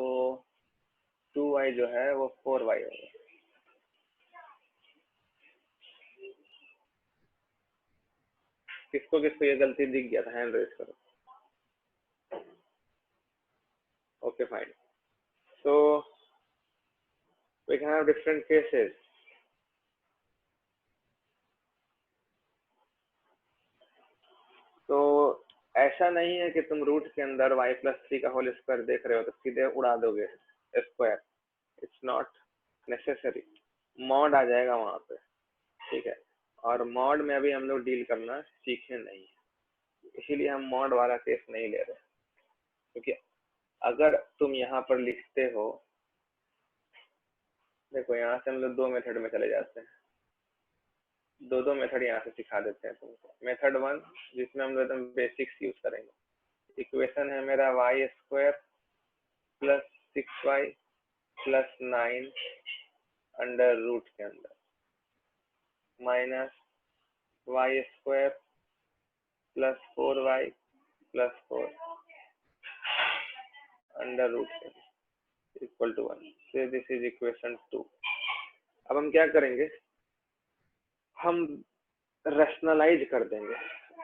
2y जो है वो 4y होगा। किसको किसको ये गलती दिख गया था? हैंड रेज करो। Okay fine. So we can have different cases. तो ऐसा नहीं है कि तुम रूट के अंदर y प्लस 3 का होल स्क्वायर देख रहे हो तो सीधे उड़ा दोगे square. It's not necessary, mod आ जाएगा वहां पे। ठीक है, और मॉड में अभी हम लोग डील करना सीखे नहीं। इसीलिए हम मॉड वाला केस नहीं ले रहे, क्योंकि अगर तुम यहाँ पर लिखते हो, देखो यहाँ से हम लोग दो मेथड में चले जाते हैं, दो मेथड यहाँ से सिखा देते हैं तुमको। मेथड 1 जिसमें हम लोग एकदम बेसिक्स यूज करेंगे। इक्वेशन है मेरा y square plus 6y plus 9 under root के अंदर minus y square plus 4y plus 4 under root के अंदर equal to 1। so this is equation 2। अब हम क्या करेंगे, हम रैशनलाइज कर देंगे।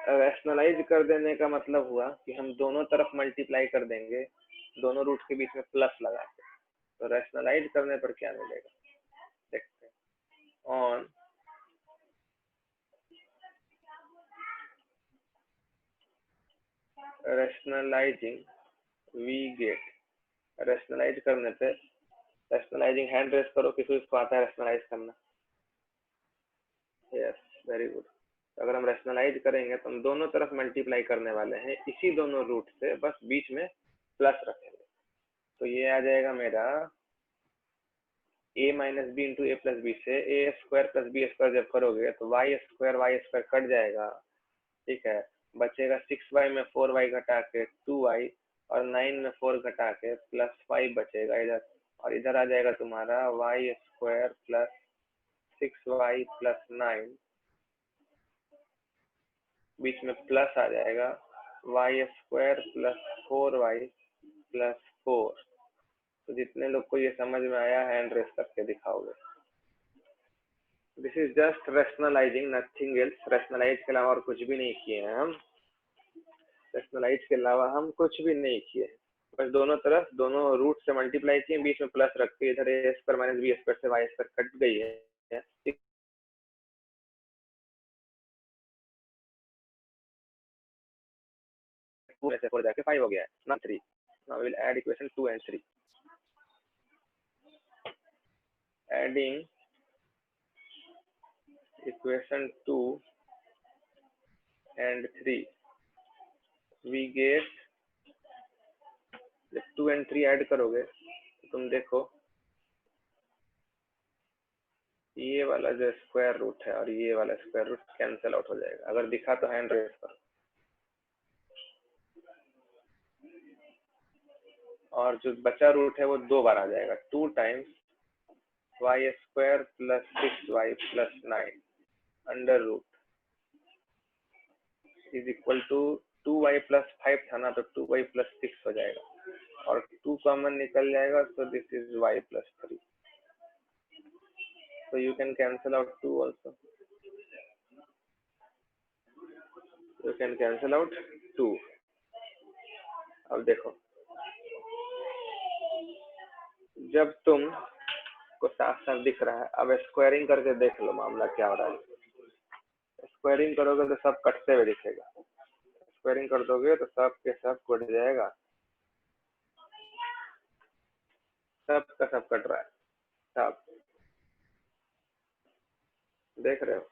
रैशनलाइज कर देने का मतलब हुआ कि हम दोनों तरफ मल्टीप्लाई कर देंगे, दोनों रूट के बीच में प्लस लगा के। तो रैशनलाइज करने पर क्या मिलेगा देखते हैं। On rationalising we get, rationalise करने पे, रैशनलाइजिंग हैंड रेस करो किसी को आता है रैशनलाइज करना। Yes very good. अगर हम रैशनलाइज करेंगे तो हम दोनों तरफ मल्टीप्लाई करने वाले हैं इसी दोनों रूट से, बस बीच में प्लस रखेंगे। तो ये आ जाएगा मेरा a minus b into a plus b से a square plus b square जब करोगे तो वाई स्क्वायर कट जाएगा, ठीक है। बचेगा 6y में 4y घटा के 2y और 9 में 4 घटा के प्लस 5 बचेगा इधर, और इधर आ जाएगा तुम्हारा y square plus 6y plus 9, बीच में प्लस आ जाएगा Y square plus 4y plus 4। तो जितने लोग को ये समझ में आया हैंड रेस करके दिखाओगे। This is just rationalising, nothing else. Rationalise के अलावा और कुछ भी नहीं किए हैं हम, रैशनलाइज के अलावा हम कुछ भी नहीं किए, बस दोनों तरफ दोनों रूट से मल्टीप्लाई किए, बीच में प्लस रख के इधर ए स्क्वायर माइनस बी स्क्वायर से वाई स्क्वायर कट गई है, ठीक। पूरे से 4 जाके 5 हो गया है ना 3। Now will add equation 2 and 3। Adding equation 2 and 3 we get, जब 2 and 3 ऐड करोगे तो तुम देखो ये वाला जो स्क्वायर रूट है और ये वाला स्क्वायर रूट कैंसिल आउट हो जाएगा। अगर दिखा तो हैंड रेस करो। और जो बचा रूट है वो 2 बार आ जाएगा, 2 times y square plus 6y plus 9 under root is equal to 2y plus 5 था ना, तो 2y प्लस 6 हो जाएगा और 2 कॉमन निकल जाएगा, तो this is y plus 3। so you can cancel out 2 also, you can cancel out 2। अब देखो जब तुम को साफ साफ दिख रहा है, अब स्क्वायरिंग करके देख लो मामला क्या हो रहा है। स्क्वायरिंग करोगे तो सब कटते हुए दिखेगा, स्क्वायरिंग कर दोगे तो सब के सब कट जाएगा, सब का सब कट रहा है, सब देख रहे हो।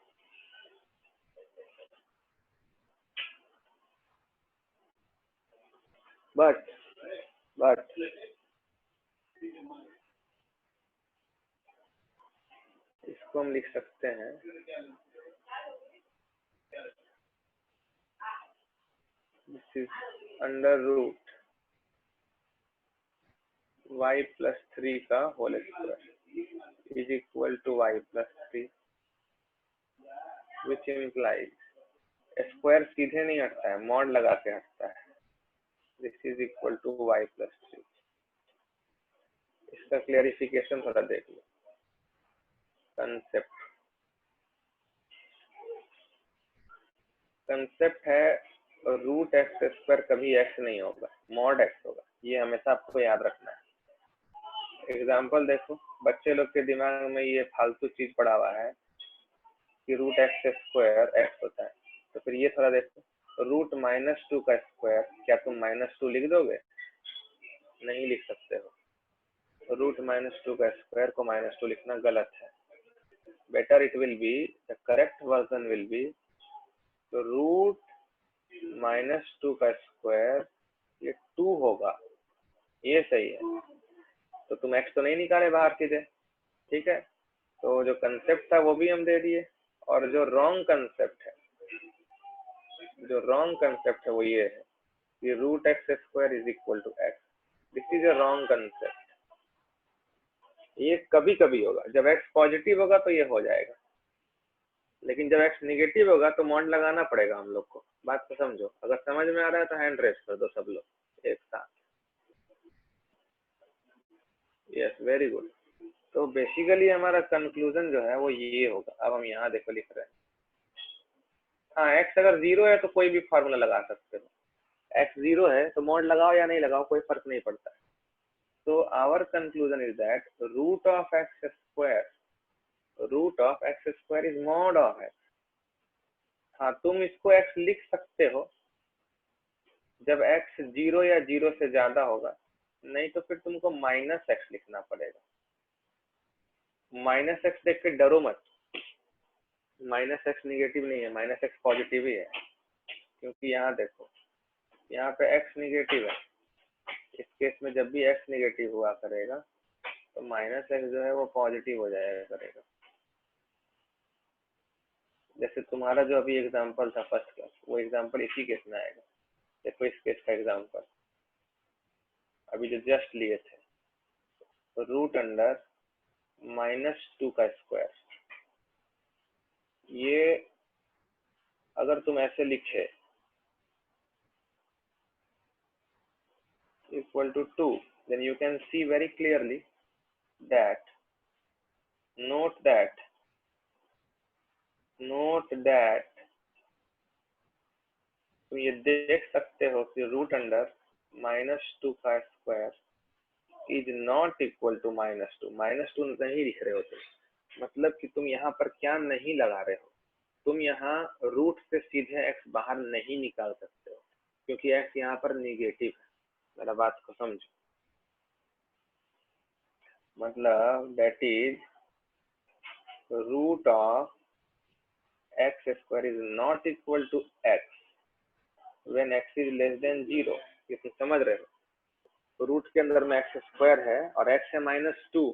बट इसको हम लिख सकते हैं this is under root y plus 3 का whole square is equal to y plus 3, which implies square सीधे नहीं हटता है, मॉड लगा के हटता है। This is equal to y plus 3। इसका क्लियरिफिकेशन थोड़ा देख लो। कंसेप्ट है रूट एक्स स्क्वायर कभी एक्स नहीं होगा, मॉड एक्स होगा, ये हमेशा आपको याद रखना है। एग्जाम्पल देखो, बच्चे लोग के दिमाग में ये फालतू चीज पड़ा हुआ है कि रूट एक्स स्क्वायर एक्स होता है, तो फिर ये थोड़ा देखो, रूट -2 का स्क्वायर, क्या तुम -2 लिख दोगे? नहीं लिख सकते हो। रूट -2 का स्क्वायर को -2 लिखना गलत है। Better it will be, the correct version will be root -2 का स्क्वायर ये 2 होगा, ये सही है। तो तुम x तो नहीं निकाले बाहर सीधे, ठीक है। तो जो कंसेप्ट था वो भी हम दे दिए, और जो रॉन्ग कंसेप्ट है, वो ये है कि root x square is equal to x. This is a wrong concept. ये कभी कभी होगा, जब x पॉजिटिव होगा तो ये हो जाएगा, लेकिन जब x निगेटिव होगा तो मॉड लगाना पड़ेगा हम लोग को। बात को समझो, अगर समझ में आ रहा है तो हैंड रेस कर दो सब लोग एक साथ। Yes, very good. तो बेसिकली हमारा कंक्लूजन जो है वो ये होगा। अब हम यहाँ देखो लिख रहे हैं, हाँ x अगर 0 है तो कोई भी फॉर्मूला लगा सकते हो। x 0 है तो मॉड लगाओ या नहीं लगाओ कोई फर्क नहीं पड़ता है। तो our conclusion is that root of x square is mod of x. हाँ, तुम इसको x लिख सकते हो जब x 0 या 0 से ज्यादा होगा, नहीं तो फिर तुमको -x लिखना पड़ेगा। -x देख के डरो मत, -x निगेटिव नहीं है, -x पॉजिटिव ही है। क्योंकि यहाँ देखो, यहाँ पे x निगेटिव है, इस केस में जब भी x निगेटिव हुआ करेगा तो -x जो है वो पॉजिटिव हो जाएगा करेगा। जैसे तुम्हारा जो अभी एग्जांपल था फर्स्ट क्लास, वो एग्जांपल इसी केस में आएगा। देखो इस केस का एग्जांपल अभी जो जस्ट लिए थे, तो रूट अंडर -2 का स्क्वायर, ये अगर तुम ऐसे लिखे equal to 2, then you can see very clearly that note that तुम ये देख सकते हो कि रूट अंडर -2 का square is not equal to -2। -2 नहीं लिख रहे हो तुम, मतलब कि तुम यहाँ पर क्या नहीं लगा रहे हो, तुम यहाँ रूट से सीधे x बाहर नहीं निकाल सकते हो, क्योंकि x यहाँ पर निगेटिव है। मेरा बात को समझो, मतलब that is root of x square is not equal to x when x is less than 0। ये तुम समझ रहे हो। तो रूट के अंदर में एक्स स्क्वायर है और x है -2,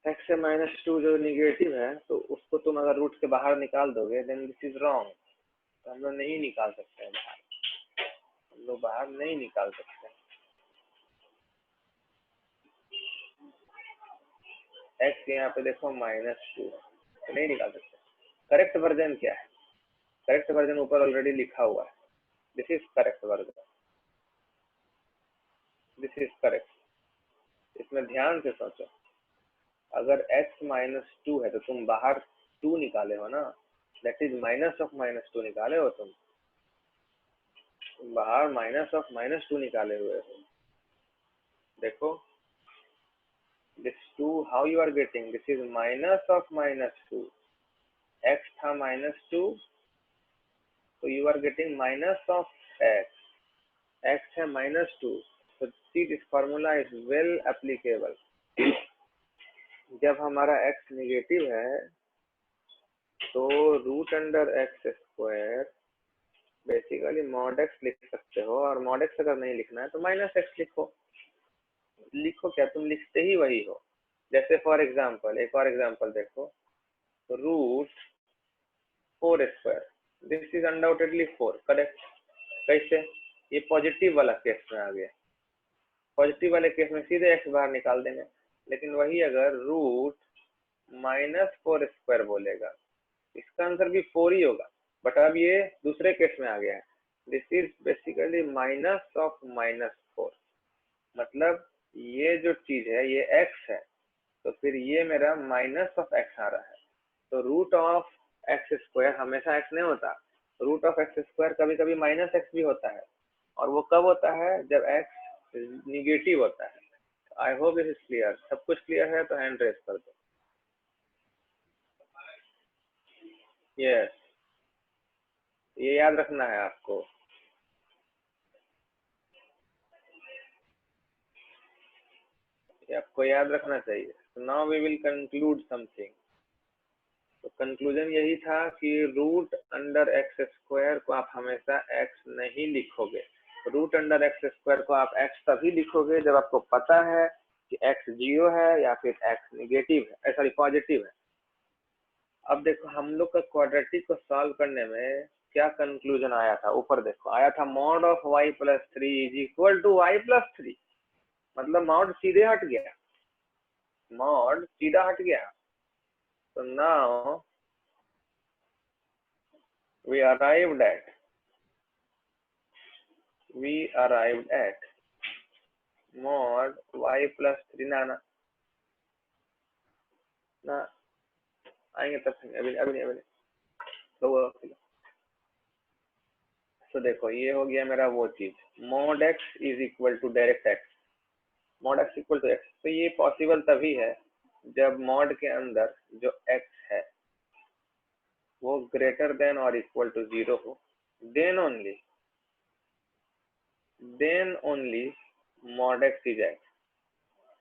x है -2 जो निगेटिव है, तो उसको तुम अगर रूट के बाहर निकाल दोगे देन दिस इज रॉन्ग। तो हम लोग नहीं निकाल सकते हैं बाहर, हम लोग बाहर नहीं निकाल सकते हैं। x यहाँ पे देखो -2, तो नहीं निकाल सकते। करेक्ट वर्जन क्या है? करेक्ट वर्जन ऊपर ऑलरेडी लिखा हुआ है, this is correct version, this is correct. इसमें ध्यान से सोचो, अगर x -2 है तो तुम बाहर 2 निकाले हो ना, दैट इज माइनस ऑफ -2 निकाले हो तुम बाहर -2 निकाले हुए हो। देखो this 2 how you are getting, this is minus of -2, x था -2, so you are getting minus of x है -2। so see this formula is well applicable। जब हमारा x निगेटिव है तो root under x square basically mod x लिख सकते हो, और मॉड x अगर नहीं लिखना है तो -x लिखो। लिखो क्या, तुम लिखते ही वही हो। जैसे फॉर एग्जांपल एक और एग्जांपल देखो, root 4 square, this is undoubtedly 4, correct. कैसे? ये पॉजिटिव वाला केस में आ गया, पॉजिटिव वाले केस में सीधे x बाहर निकाल देंगे। लेकिन वही अगर रूट -4 स्क्वायर बोलेगा, इसका आंसर भी 4 ही होगा, बट अब ये दूसरे केस में आ गया है, this is basically minus of -4। मतलब ये जो चीज है ये x है, तो फिर ये मेरा माइनस ऑफ x आ रहा है। तो रूट ऑफ एक्स स्क्वायर हमेशा x नहीं होता, रूट ऑफ एक्स स्क्वायर कभी कभी -x भी होता है, और वो कब होता है? जब x निगेटिव होता है। I hope it is clear. सब कुछ क्लियर है तो हैंड रेस कर दो। यस, ये याद रखना है आपको। ये आपको याद रखना चाहिए। Now we will conclude something. तो कंक्लूजन यही था कि रूट अंडर एक्स स्क्वायर को आप हमेशा एक्स नहीं लिखोगे। रूट अंडर एक्स स्क्वायर को आप एक्स तभी लिखोगे जब आपको पता है कि एक्स 0 है या फिर एक्स निगेटिव है, सॉरी पॉजिटिव है। अब देखो हम लोग का क्वाड्रेटिक को सॉल्व करने में क्या कंक्लूजन आया था, ऊपर देखो आया था mod of y plus 3 is equal to y plus 3, मतलब मॉड सीधे हट गया, मॉड सीधा हट गया। तो now we arrived at mod y plus 3 ना आएंगे तब अभी अभी नहीं तो देखो ये हो गया मेरा वो चीज, mod x is equal to direct x, mod x equal to x। तो ये पॉसिबल तभी है जब mod के अंदर जो x है वो ग्रेटर देन और इक्वल टू 0 हो, then only mod x is x,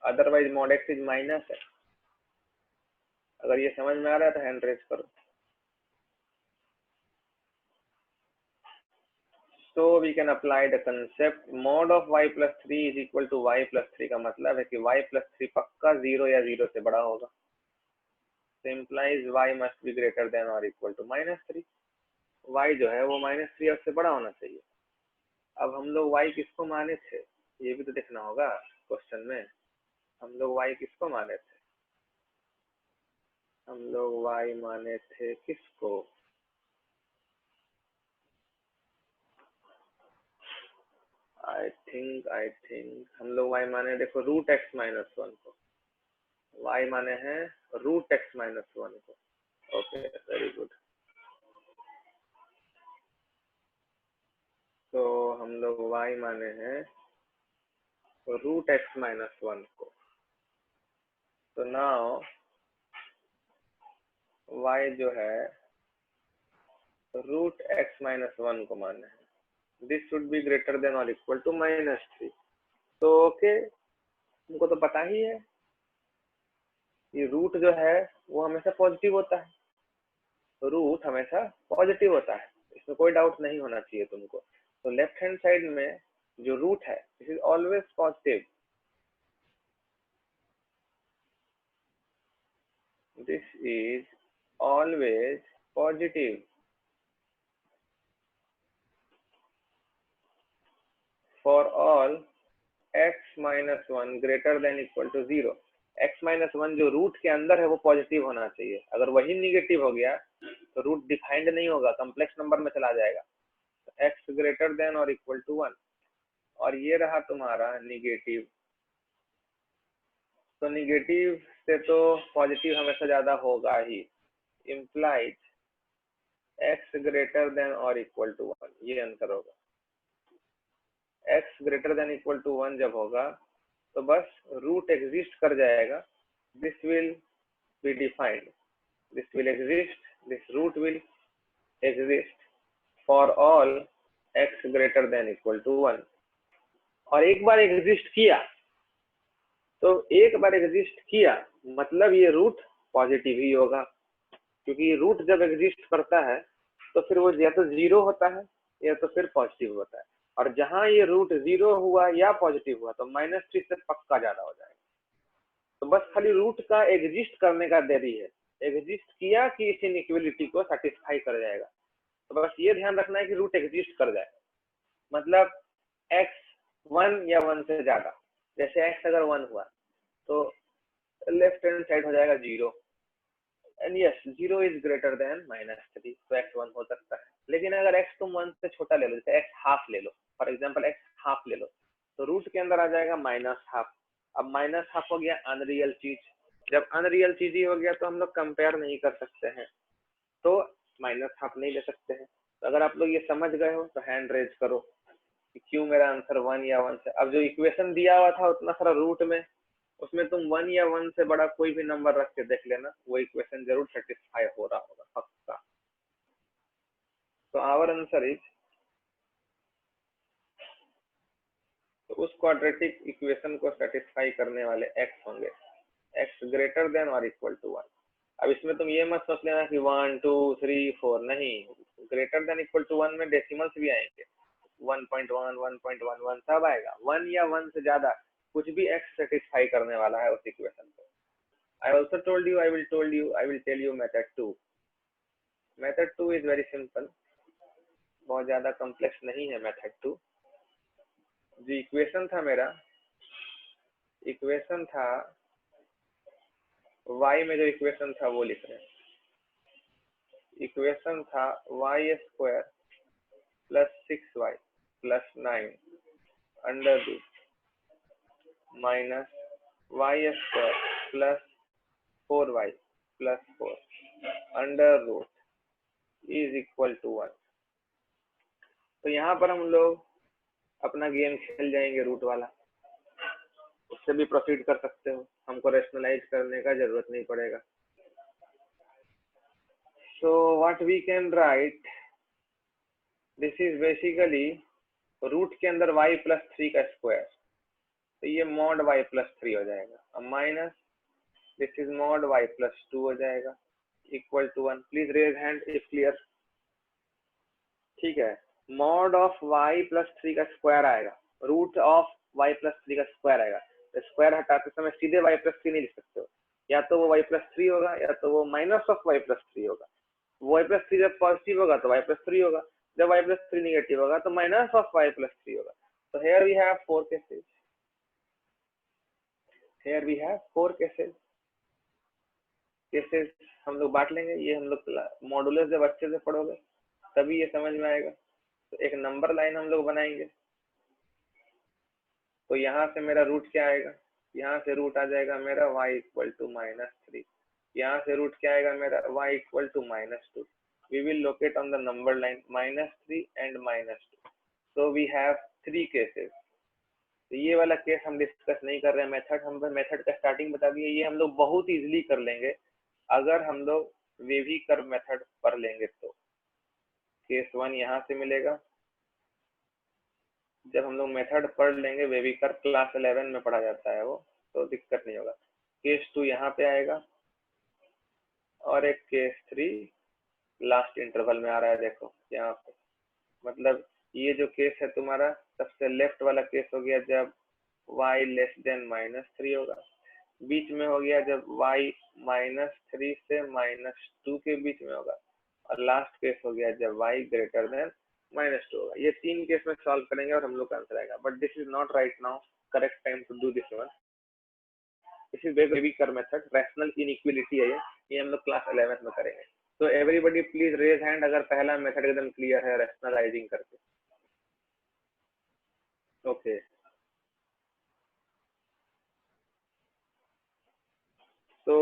otherwise mod x is minus है। अगर ये समझ में आ रहा है तो हैंड रेज करो। So we can apply the concept mod of y plus 3 is equal to y plus 3 का मतलब है कि y plus 3 पक्का 0 या 0 से बड़ा होगा। So implies y must be greater than or equal to minus 3। y जो है वो minus 3 से बड़ा होना चाहिए। अब हम लोग y किसको माने थे ये भी तो देखना होगा क्वेश्चन में। हम लोग y किसको माने थे, हम लोग y माने थे किसको, आई थिंक हम लोग y माने देखो रूट एक्स माइनस 1 को, y माने हैं रूट एक्स माइनस 1 को। Okay very good. तो हम लोग y माने हैं रूट एक्स माइनस 1 को। तो नाउ y जो है रूट एक्स माइनस 1 को माने हैं, this should be greater than और इक्वल टू माइनस 3। तो ओके तुमको तो पता ही है कि रूट जो है वो हमेशा पॉजिटिव होता है, रूट हमेशा पॉजिटिव होता है, इसमें कोई डाउट नहीं होना चाहिए तुमको। तो लेफ्ट हैंड साइड में जो रूट है this is always positive, this is always positive for all x minus 1 greater than equal to 0। x minus 1 जो रूट के अंदर है वो पॉजिटिव होना चाहिए, अगर वही निगेटिव हो गया तो रूट डिफाइंड नहीं होगा, कम्प्लेक्स नंबर में चला जाएगा। तो x ग्रेटर देन और इक्वल टू 1, और ये रहा तुम्हारा निगेटिव। तो निगेटिव से तो पॉजिटिव हमेशा ज्यादा होगा ही, इम्प्लाइज x ग्रेटर देन और इक्वल टू 1, ये आंसर होगा। x greater than equal to 1 जब होगा तो बस रूट एग्जिस्ट कर जाएगा, this will be defined, this will exist, this root will exist for all x greater than equal to 1। और एक बार एग्जिस्ट किया तो एक बार एग्जिस्ट किया मतलब ये रूट पॉजिटिव ही होगा, क्योंकि रूट जब एग्जिस्ट करता है तो फिर वो या तो 0 होता है या तो फिर पॉजिटिव होता है, और जहां ये रूट 0 हुआ या पॉजिटिव हुआ तो -3 से पक्का ज्यादा हो जाएगा। तो बस खाली रूट का एग्जिस्ट करने का देरी है, एग्जिस्ट किया कि इस इनइक्वालिटी को सेटिस्फाई कर जाएगा। तो बस ये ध्यान रखना है कि रूट एग्जिस्ट कर जाए, मतलब x 1 या 1 से ज्यादा, जैसे x अगर 1 हुआ तो लेफ्ट हैंड साइड हो जाएगा 0, and yes 0 is greater then -3, तो x 1 हो सकता है। लेकिन अगर x तुम 1 से छोटा ले लो, जैसे x हाफ ले लो, फॉर एग्जांपल x हाफ ले लो, तो रूट के अंदर आ जाएगा -हाफ। अब -हाफ हो गया अनरियल चीज, जब अनरियल चीज ही हो गया तो हम लोग कंपेयर नहीं कर सकते हैं, तो -हाफ नहीं ले सकते हैं। तो अगर आप लोग ये समझ गए हो तो हैंड रेज करो कि क्यों मेरा आंसर 1 या 1 से। अब जो इक्वेशन दिया हुआ था उतना सारा रूट में, उसमें तुम 1 या 1 से बड़ा कोई भी नंबर रख के देख लेना, वो इक्वेशन जरूर सेटिस्फाई हो रहा होगा पक्का। तो आवर आंसर इज, तो उस क्वाड्रेटिक इक्वेशन को सेटिस्फाई करने वाले x होंगे x ग्रेटर देन और इक्वल टू 1। अब इसमें तुम ये मत सोच लेना कि 1 2 3 4, नहीं, ग्रेटर देन इक्वल टू 1 में डेसिमल्स भी आएंगे, 1.1 1.11 सब आएगा, 1 या 1 से ज्यादा कुछ भी x सेटिस्फाई करने वाला है उस इक्वेशन को। I also told you, I will tell you method 2. Method 2 is very simple, बहुत ज्यादा कॉम्प्लेक्स नहीं है मेथड 2। जो इक्वेशन था मेरा, इक्वेशन था y में जो इक्वेशन था वो लिख रहे हैं। इक्वेशन था y square plus 6y plus 9 under root minus y square plus 4y plus 4 under root is equal to 1। तो यहाँ पर हम लोग अपना गेम खेल जाएंगे रूट वाला, उससे भी प्रोसीड कर सकते हो, हमको रेशनलाइज करने का जरूरत नहीं पड़ेगा। So what we can write, this is basically root के अंदर y प्लस 3 का स्क्वायर, तो ये मॉड y प्लस 3 हो जाएगा, अब minus this is mod y plus 2 हो जाएगा equal to 1। Please raise hand if clear. ठीक है, मॉड ऑफ y प्लस 3 का स्क्वायर आएगा, रूट ऑफ y प्लस 3 का स्क्वायर आएगा। स्क्वायर हटाते समय सीधे y प्लस 3 नहीं लिख सकते हो, या तो वो y प्लस 3 होगा या तो वो माइनस ऑफ y प्लस 3 होगा। y प्लस 3 जब पॉजिटिव होगा तो y प्लस 3 होगा, जब y प्लस 3 निगेटिव होगा तो माइनस ऑफ y प्लस 3 होगा। तो here we have 4 cases, here we have 4 cases. Cases हम लोग बांट लेंगे, ये हम लोग मॉडुलस जब अच्छे से पढ़ोगे तभी ये समझ में आएगा। तो एक नंबर लाइन हम लोग बनाएंगे, तो यहाँ से मेरा रूट क्या आएगा, यहाँ से रूट आ जाएगा मेरा y इक्वल टू -3, यहाँ से रूट क्या आएगा मेरा y equal to -2। We will locate on the number line -3 and -2। So we have 3 cases. तो ये वाला केस हम डिस्कस नहीं कर रहे हैं, मेथड हम मेथड का स्टार्टिंग बता दिए, ये हम लोग बहुत इजीली कर लेंगे अगर हम लोग वेवी कर्व मेथड पढ़ लेंगे। तो केस 1 यहाँ से मिलेगा, जब हम लोग मेथड पढ़ लेंगे, वेवी कर्व क्लास 11 में पढ़ा जाता है वो, तो दिक्कत नहीं होगा। केस 2 यहाँ पे आएगा और एक केस 3 लास्ट इंटरवल में आ रहा है, देखो यहाँ पे। मतलब ये जो केस है तुम्हारा, सबसे लेफ्ट वाला केस हो गया जब y लेस देन -3 होगा, बीच में हो गया जब y -3 से -2 के बीच में होगा, और लास्ट केस हो गया जब y ग्रेटर देन -2 होगा। ये 3 केस में सॉल्व करेंगे और हम लोग का आंसर आएगा। But this is not right now correct time to do this one. This is wavy curve method, rational inequality है ये हम लोग क्लास 11 में करेंगे। तो एवरीबॉडी प्लीज रेज हैंड अगर पहला मेथड एकदम क्लियर है रैशनलाइजिंग करके। Okay, so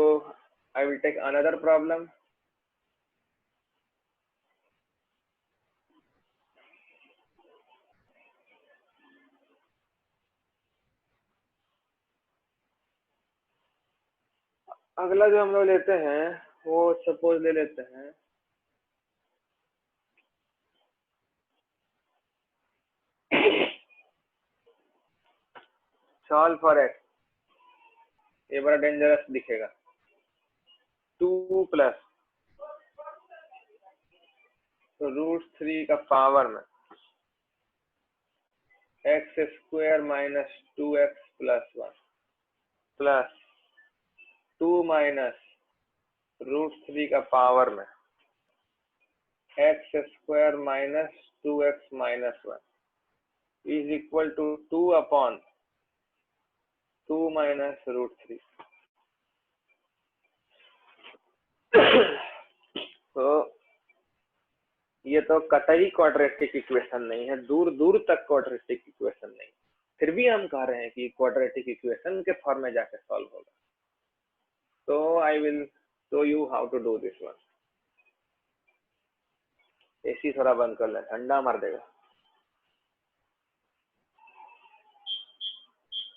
I will take another problem. अगला जो हम लोग लेते हैं वो सपोज ले लेते हैं सॉल्व फॉर एक्स। ये बड़ा डेंजरस दिखेगा। 2 प्लस √3 का पावर में x² minus 2x plus 1 plus 2 minus √3 का पावर में x² minus 2x minus 1 is equal to 2 upon 2 minus √3। तो ये तो कतई क्वाड्रेटिक इक्वेशन नहीं है, दूर दूर तक क्वाड्रेटिक इक्वेशन नहीं, फिर भी हम कह रहे हैं कि क्वाड्रेटिक इक्वेशन के फॉर्म में जाके सॉल्व होगा। तो I will show you how to do this one. AC थोड़ा बंद कर ले, ठंडा मार देगा,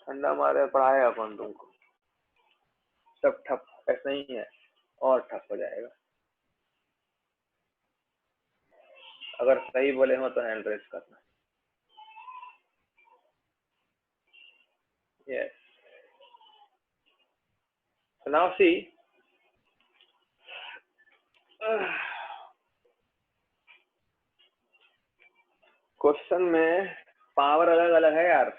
ठंडा मारे पढ़ाएगा कौन तुमको, सब ठप ऐसा ही है और ठप हो जाएगा। अगर सही बोले हो तो हैंड रेज करना। Yes. So now see, question में पावर अलग अलग है यार।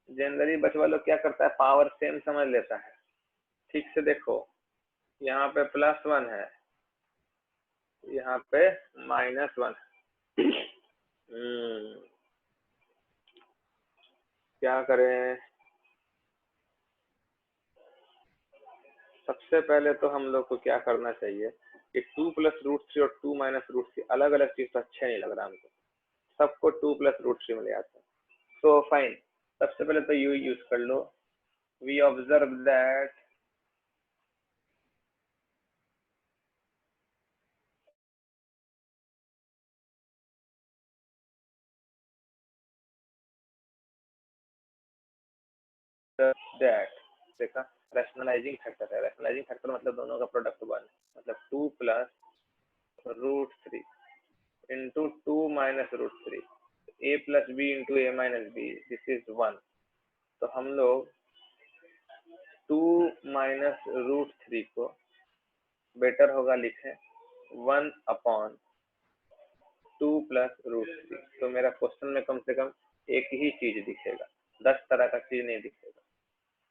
जनरली बचवा लोग क्या करता है, पावर सेम समझ लेता है। ठीक से देखो, यहाँ पे +1 है, यहाँ पे -1 है। क्या करें? सबसे पहले तो हम लोग को क्या करना चाहिए कि 2 + √3 और 2 - √3 अलग अलग चीज तो अच्छा नहीं लग रहा हमको, सबको 2 + √3 में ले आते हैं। सो फाइन, सबसे पहले तो यू यूज कर लो। वी ऑब्जर्व दैट देखा, रैशनलाइजिंग फैक्टर है। रैशनलाइजिंग फैक्टर मतलब दोनों का प्रोडक्ट 1 है, मतलब 2 + √3 into 2 - √3, a + b into a - b, this is 1। तो हम लोग 2 - √3 को बेटर होगा लिखें 1/2 + √3। तो मेरा क्वेश्चन में कम से कम एक ही चीज दिखेगा, 10 तरह का चीज नहीं दिखेगा।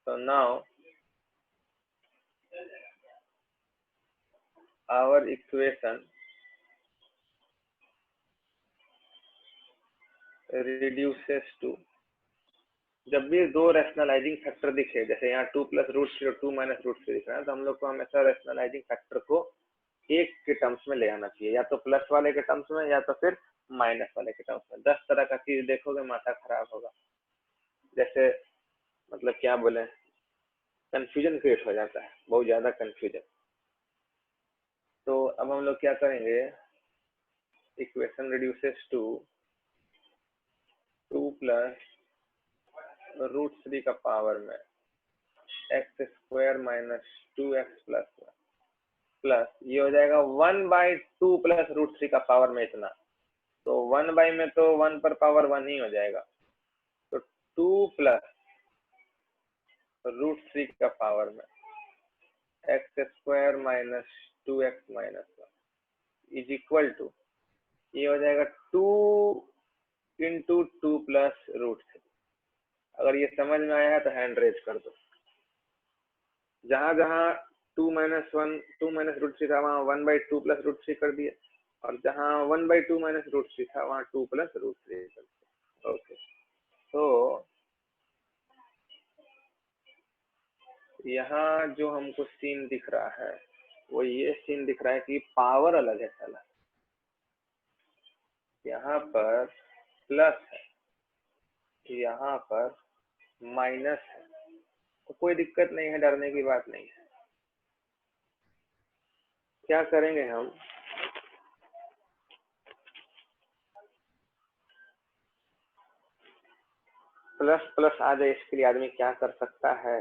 तो now our equation reduces to, जब भी दो रैशनलाइजिंग फैक्टर दिखे, जैसे यहाँ 2 + √3 और 2 - √3 दिख रहा है, तो हम लोग को हमेशा रैशनलाइजिंग फैक्टर को एक के टर्म्स में ले आना चाहिए, या तो प्लस वाले के टर्म्स में या तो फिर माइनस वाले के टर्म्स में। 10 तरह का चीज देखोगे माथा खराब होगा, जैसे मतलब क्या बोले, कंफ्यूजन क्रिएट हो जाता है, बहुत ज्यादा कंफ्यूजन। तो अब हम लोग क्या करेंगे, इक्वेशन रिड्यूसेस टू 2 + √3 का पावर में x² - 2x + 1 प्लस ये हो जाएगा 1/2 + √3 का पावर में इतना। तो 1 बाई में तो 1 पर पावर 1 ही हो जाएगा, तो 2 + √3 का पावर में x² - 2x - 1 is equal to, ये हो जाएगा 2 × 2 + √3। अगर ये समझ में आया है तो हैंड रेज कर दो। जहां जहां 2 - √3 था वहां 1/2 + √3 कर दिया, और जहां 1/2 - √3 था वहां 2 + √3 कर दिया। ओके, तो यहाँ जो हमको सीन दिख रहा है वो ये सीन दिख रहा है कि पावर अलग है साला। यहाँ पर प्लस है, यहाँ पर माइनस है, तो कोई दिक्कत नहीं है, डरने की बात नहीं है। क्या करेंगे हम, प्लस प्लस आ जाए इसके लिए आदमी क्या कर सकता है,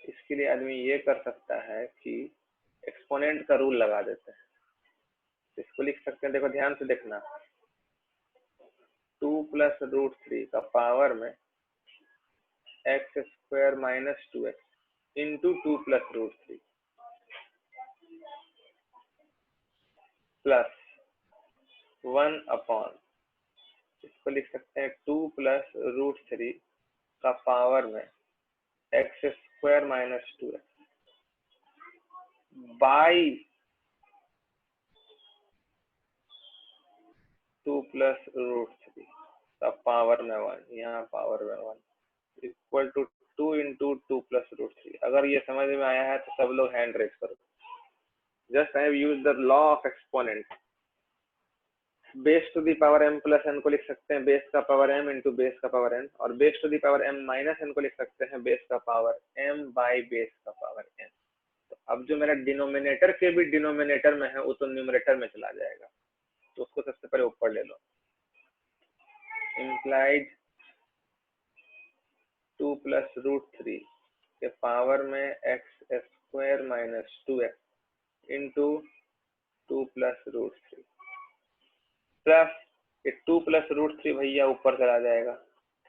इसके लिए आदमी ये कर सकता है कि एक्सपोनेंट का रूल लगा देते हैं। इसको लिख सकते हैं, देखो ध्यान से देखना, 2 + √3 का पावर में x² - 2x into 2 + √3 प्लस 1/, इसको लिख सकते हैं 2 + √3 का पावर में x² - 2x बाई 2 + √3 का पावर में 1, यहाँ पावर में 1 इक्वल टू 2 × 2 + √3। अगर ये समझ में आया है तो सब लोग हैंड रेज करो। Just I have used the law of exponent. Base to the power m + n को लिख सकते हैं बेस का पावर m इंटू बेस का पावर n, और base to the power m - n को लिख सकते हैं बेस का पावर m बाई बेस का पावर n। तो अब जो मेरा डिनोमिनेटर के भी डिनोमिनेटर में है वो तो न्यूमरेटर में चला जाएगा, तो उसको सबसे पहले ऊपर ले लो। इम्प्लाइड 2 + √3 के पावर में x² - 2x इंटू 2 + √3 प्लस 2 + √3 भैया ऊपर चला जाएगा।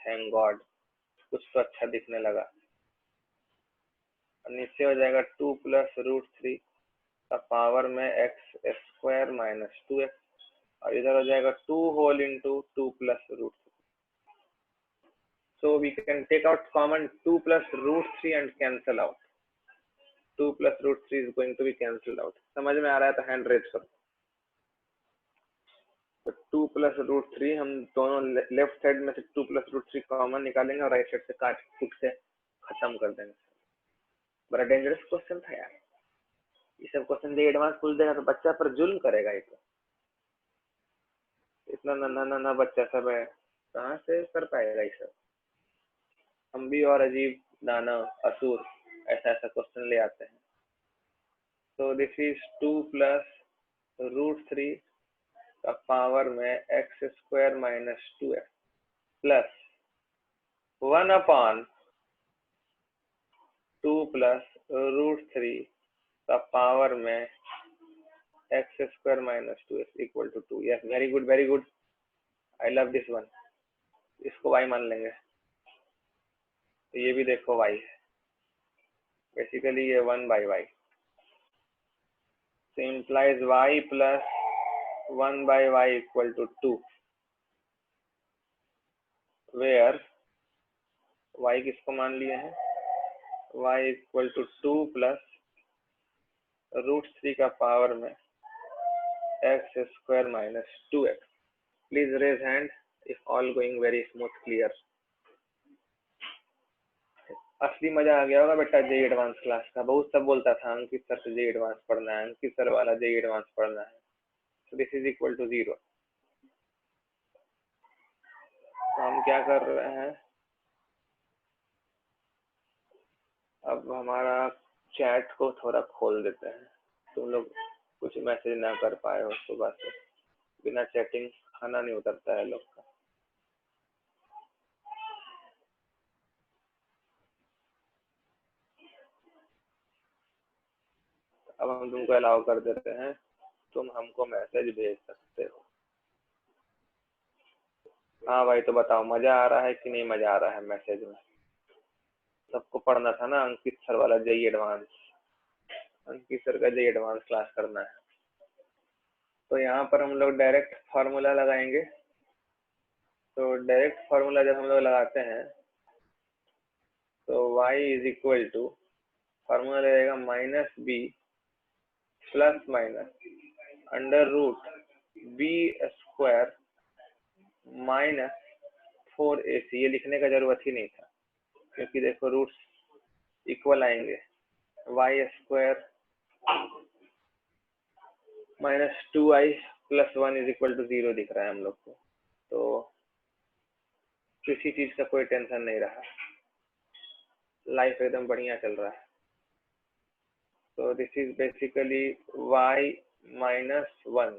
थैंक गॉड, कुछ तो अच्छा दिखने लगा। नीचे हो जाएगा 2 + √3 का पावर में एक्स स्क्वायर माइनस 2x, और इधर हो जाएगा 2 whole into 2 plus root. So we can take out common 2 plus root 3 and cancel out. 2 plus root 3 is going to be cancelled out. समझ में आ रहा है तो हैंड रेज करो। तो 2 plus root 3 हम दोनों लेफ्ट साइड में से 2 plus root 3 कॉमन निकालेंगे और राइट साइड से काट कूट से खत्म कर देंगे। बड़ा डेंजरस क्वेश्चन था यार, ये सब क्वेश्चन दे एडवांस पूछ देगा तो बच्चा पर जुल्म करेगा। ये तो इतना नन्हा बच्चा सब है, कहाँ से कर पाएगा ये सब। हम भी और अजीब दानव असुर ऐसा ऐसा क्वेश्चन ले आते हैं। तो दिस इज 2 प्लस रूट 3 का पावर में x square minus 2x plus 1 upon 2 plus root 3 का पावर में x square minus 2x equal to 2। Yes, very good very good, I love this one. इसको y मान लेंगे तो ये भी देखो y है, बेसिकली ये 1 by y, so implies y plus 1 by y equal to 2, where y किसको मान लिए हैं, y equal to 2 plus root 3 का पावर में x square minus 2x। Please raise hand if all going very smooth clear. असली मजा आ गया होगा बेटा जेई एडवांस क्लास का। बहुत सब बोलता था अंकित सर से जेई एडवांस पढ़ना है, अंकित सर वाला जेई एडवांस पढ़ना है। so this is equal to 0। तो हम क्या कर रहे हैं, अब हमारा चैट को थोड़ा खोल देते हैं। तुम लोग कुछ मैसेज ना कर पाए हो सुबह से, बिना चैटिंग खाना नहीं उतरता है लोग का। अब हम तुमको अलाउ कर देते हैं, तुम हमको मैसेज भेज सकते हो। हाँ भाई, तो बताओ मजा आ रहा है कि नहीं मजा आ रहा है मैसेज में। सबको पढ़ना था ना अंकित सर वाला जेई एडवांस, अंकित सर का जेई एडवांस क्लास करना है। तो यहाँ पर हम लोग डायरेक्ट फार्मूला लगाएंगे। तो डायरेक्ट फार्मूला जब हम लोग लगाते हैं तो y is equal to, formula रहेगा minus b plus minus under root b square minus 4ac। ये लिखने का जरूरत ही नहीं था क्योंकि देखो रूट्स इक्वल आएंगे। Y square minus 2i plus 1 is equal to 0 दिख रहा है हम लोग को, तो किसी चीज का कोई टेंशन नहीं रहा, लाइफ एकदम बढ़िया चल रहा है। तो this is basically y minus 1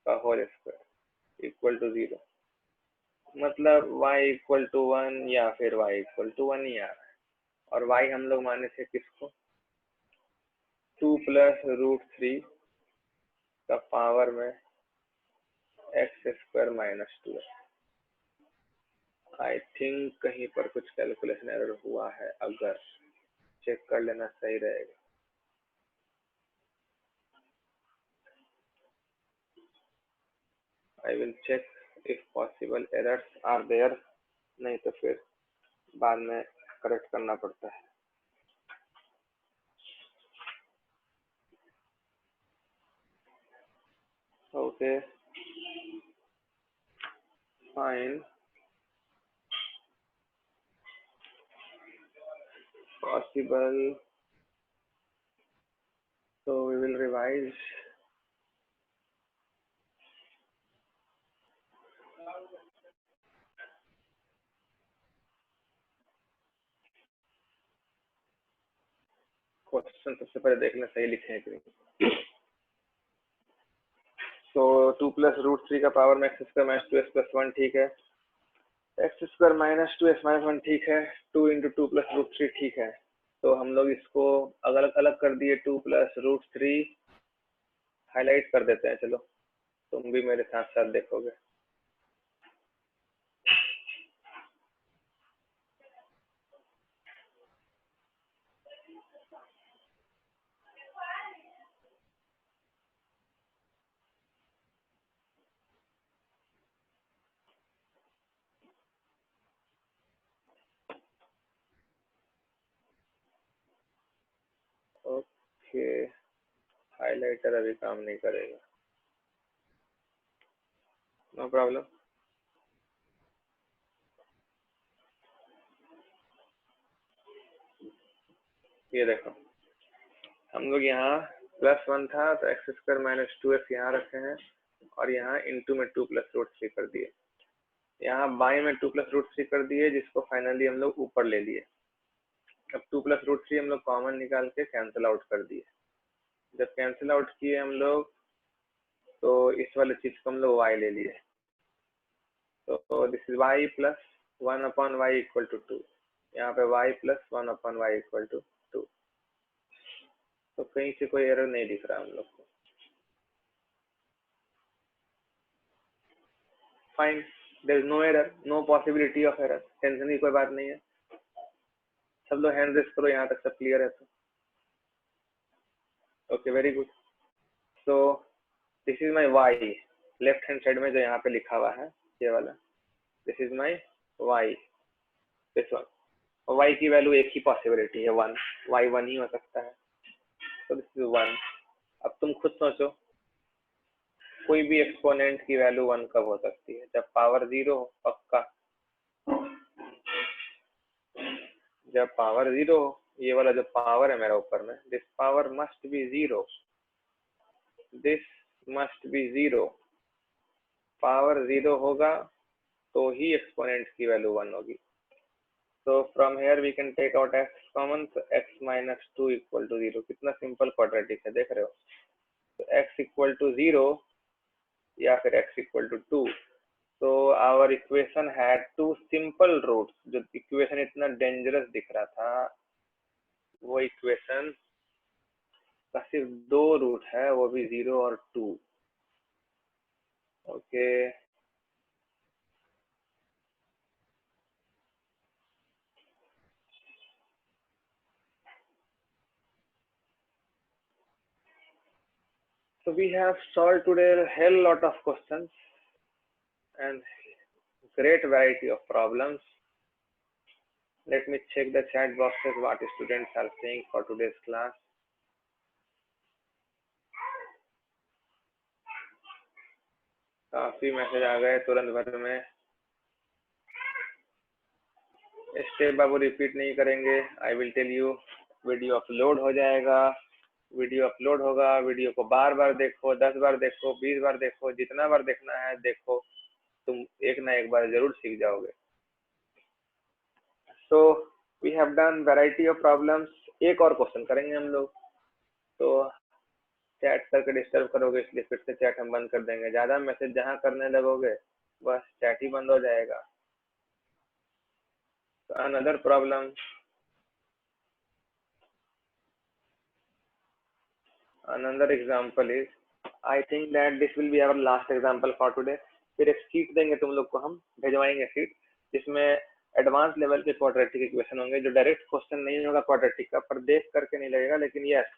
का होल स्क्वायर इक्वल टू 0, मतलब y इक्वल टू 1 या फिर y इक्वल टू 1 ही आ रहा है। और y हम लोग माने थे किसको, 2 प्लस रूट 3 का पावर में x square minus 2। I think कहीं पर कुछ कैलकुलेशन एरर हुआ है, अगर चेक कर लेना सही रहेगा। I will check if possible errors are there, नहीं तो फिर बाद में करेक्ट करना पड़ता है। Okay fine, possible, so we will revise। Question सबसे पहले देखना सही लिखे हैं कि नहीं। तो 2 प्लस रूट 3 का पावर में x square minus 2x plus 1 ठीक है, X square minus 2x minus 1 ठीक है, 2 इंटू 2 प्लस रूट 3 ठीक है। तो हम लोग इसको अलग अलग कर दिए, 2 प्लस रूट 3 हाईलाइट कर देते हैं। चलो तुम भी मेरे साथ साथ देखोगे। ओके, हाइलाइटर अभी काम नहीं करेगा, नो प्रॉब्लम। ये देखो हम लोग यहाँ +1 था तो x² - 2x यहाँ रखे हैं और यहाँ इंटू में 2 + √3 कर दिए, यहाँ बाई में 2 + √3 कर दिए, जिसको फाइनली हम लोग ऊपर ले लिए। अब 2 + √3 हम लोग कॉमन निकाल के कैंसिल आउट कर दिए। जब कैंसिल आउट किए हम लोग तो इस वाले चीज को हम लोग y ले लिए, तो दिस इज y + 1/y = 2, यहाँ पे y + 1/y = 2। तो कहीं से कोई एरर नहीं दिख रहा हम लोग को। Fine, there is no error, no possibility of error, tension की कोई बात नहीं है। सब लोग हैंड रेस करो, यहाँ तक सब क्लियर है तो okay, very good. So this is my y, left hand side में जो यहाँ पे लिखा हुआ है ये वाला, this is my y, this one. y की वैल्यू एक ही पॉसिबिलिटी है 1, y 1 ही हो सकता है, तो दिस इज 1। अब तुम खुद सोचो कोई भी एक्सपोनेंट की वैल्यू 1 कब हो सकती है? जब पावर 0 हो, पक्का। जब पावर 0 हो, ये वाला जो पावर है मेरा ऊपर में, this power must be 0, this must be 0। Power 0 होगा तो ही एक्सपोनेंट की वैल्यू 1 होगी। So from here we can take out x common, so x - 2 = 0। कितना सिंपल क्वाड्रेटिक है, देख रहे हो? तो x = 0 या फिर x = 2। तो our equation had two simple roots। जो इक्वेशन इतना डेंजरस दिख रहा था वो इक्वेशन का सिर्फ 2 रूट है, वो भी 0 और 2। Okay, so we have solved today a hell lot of questions and great variety of problems. Let me check the chat boxes what students are saying for today's class. काफी message आ गए तुरंत भर में। स्टेप बाबू repeat नहीं करेंगे, I will tell you. Video upload हो जाएगा, वीडियो अपलोड होगा, वीडियो को बार बार देखो, 10 बार देखो, 20 बार देखो, जितना बार देखना है देखो, तुम एक ना एक बार जरूर सीख जाओगे। So we have done variety of problems. एक और क्वेश्चन करेंगे हम लोग, तो चैट करके डिस्टर्ब करोगे इसलिए फिर से चैट हम बंद कर देंगे। ज्यादा मैसेज जहां करने लगोगे बस चैट ही बंद हो जाएगा। So another problem, another example is, I think that this will be our last example for today। फिर एक शीट देंगे तुम लोग को, हम भेजवाएंगे शीट जिसमें एडवांस लेवल के क्वाड्रेटिक इक्वेशन होंगे, जो डायरेक्ट क्वेश्चन नहीं होगा क्वाड्रेटिक का, पर देख करके नहीं लगेगा, लेकिन yes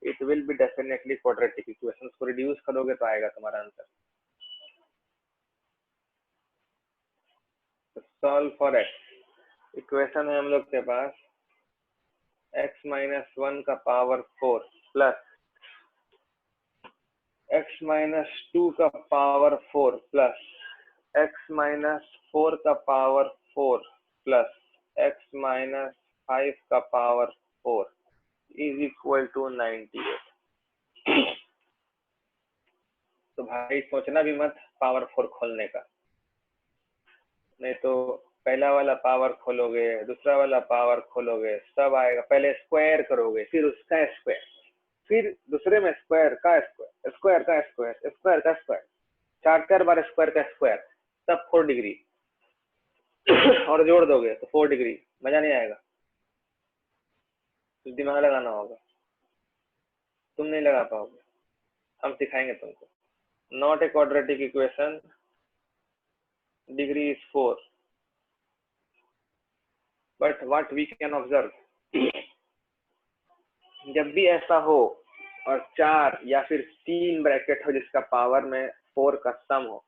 it will be definitely quadratic equation. को रिड्यूस करोगे तो आएगा तुम्हारा answer. Solve for x, equation है हम लोग के पास x - 1 का पावर 4 प्लस x - 2 का पावर 4 प्लस x - 4 का पावर 4 प्लस x - 5 का पावर 4 इज इक्वल टू 98। तो भाई सोचना भी मत पावर 4 खोलने का, नहीं तो पहला वाला पावर खोलोगे, दूसरा वाला पावर खोलोगे, सब आएगा। पहले स्क्वायर करोगे, फिर उसका स्क्वायर, फिर दूसरे में स्क्वायर का स्क्वायर, स्क्वायर का स्क्वायर, स्क्वायर का स्क्वायर, 4 बार स्क्वायर का स्क्वायर, तब 4 डिग्री और जोड़ दोगे तो 4 डिग्री। मजा नहीं आएगा, कुछ दिमाग लगाना होगा, तुम नहीं लगा पाओगे, हम सिखाएंगे तुमको। Not a quadratic equation, degree is 4, but what we can observe, जब भी ऐसा हो और 4 या फिर 3 ब्रैकेट हो जिसका पावर में 4 का सम हो,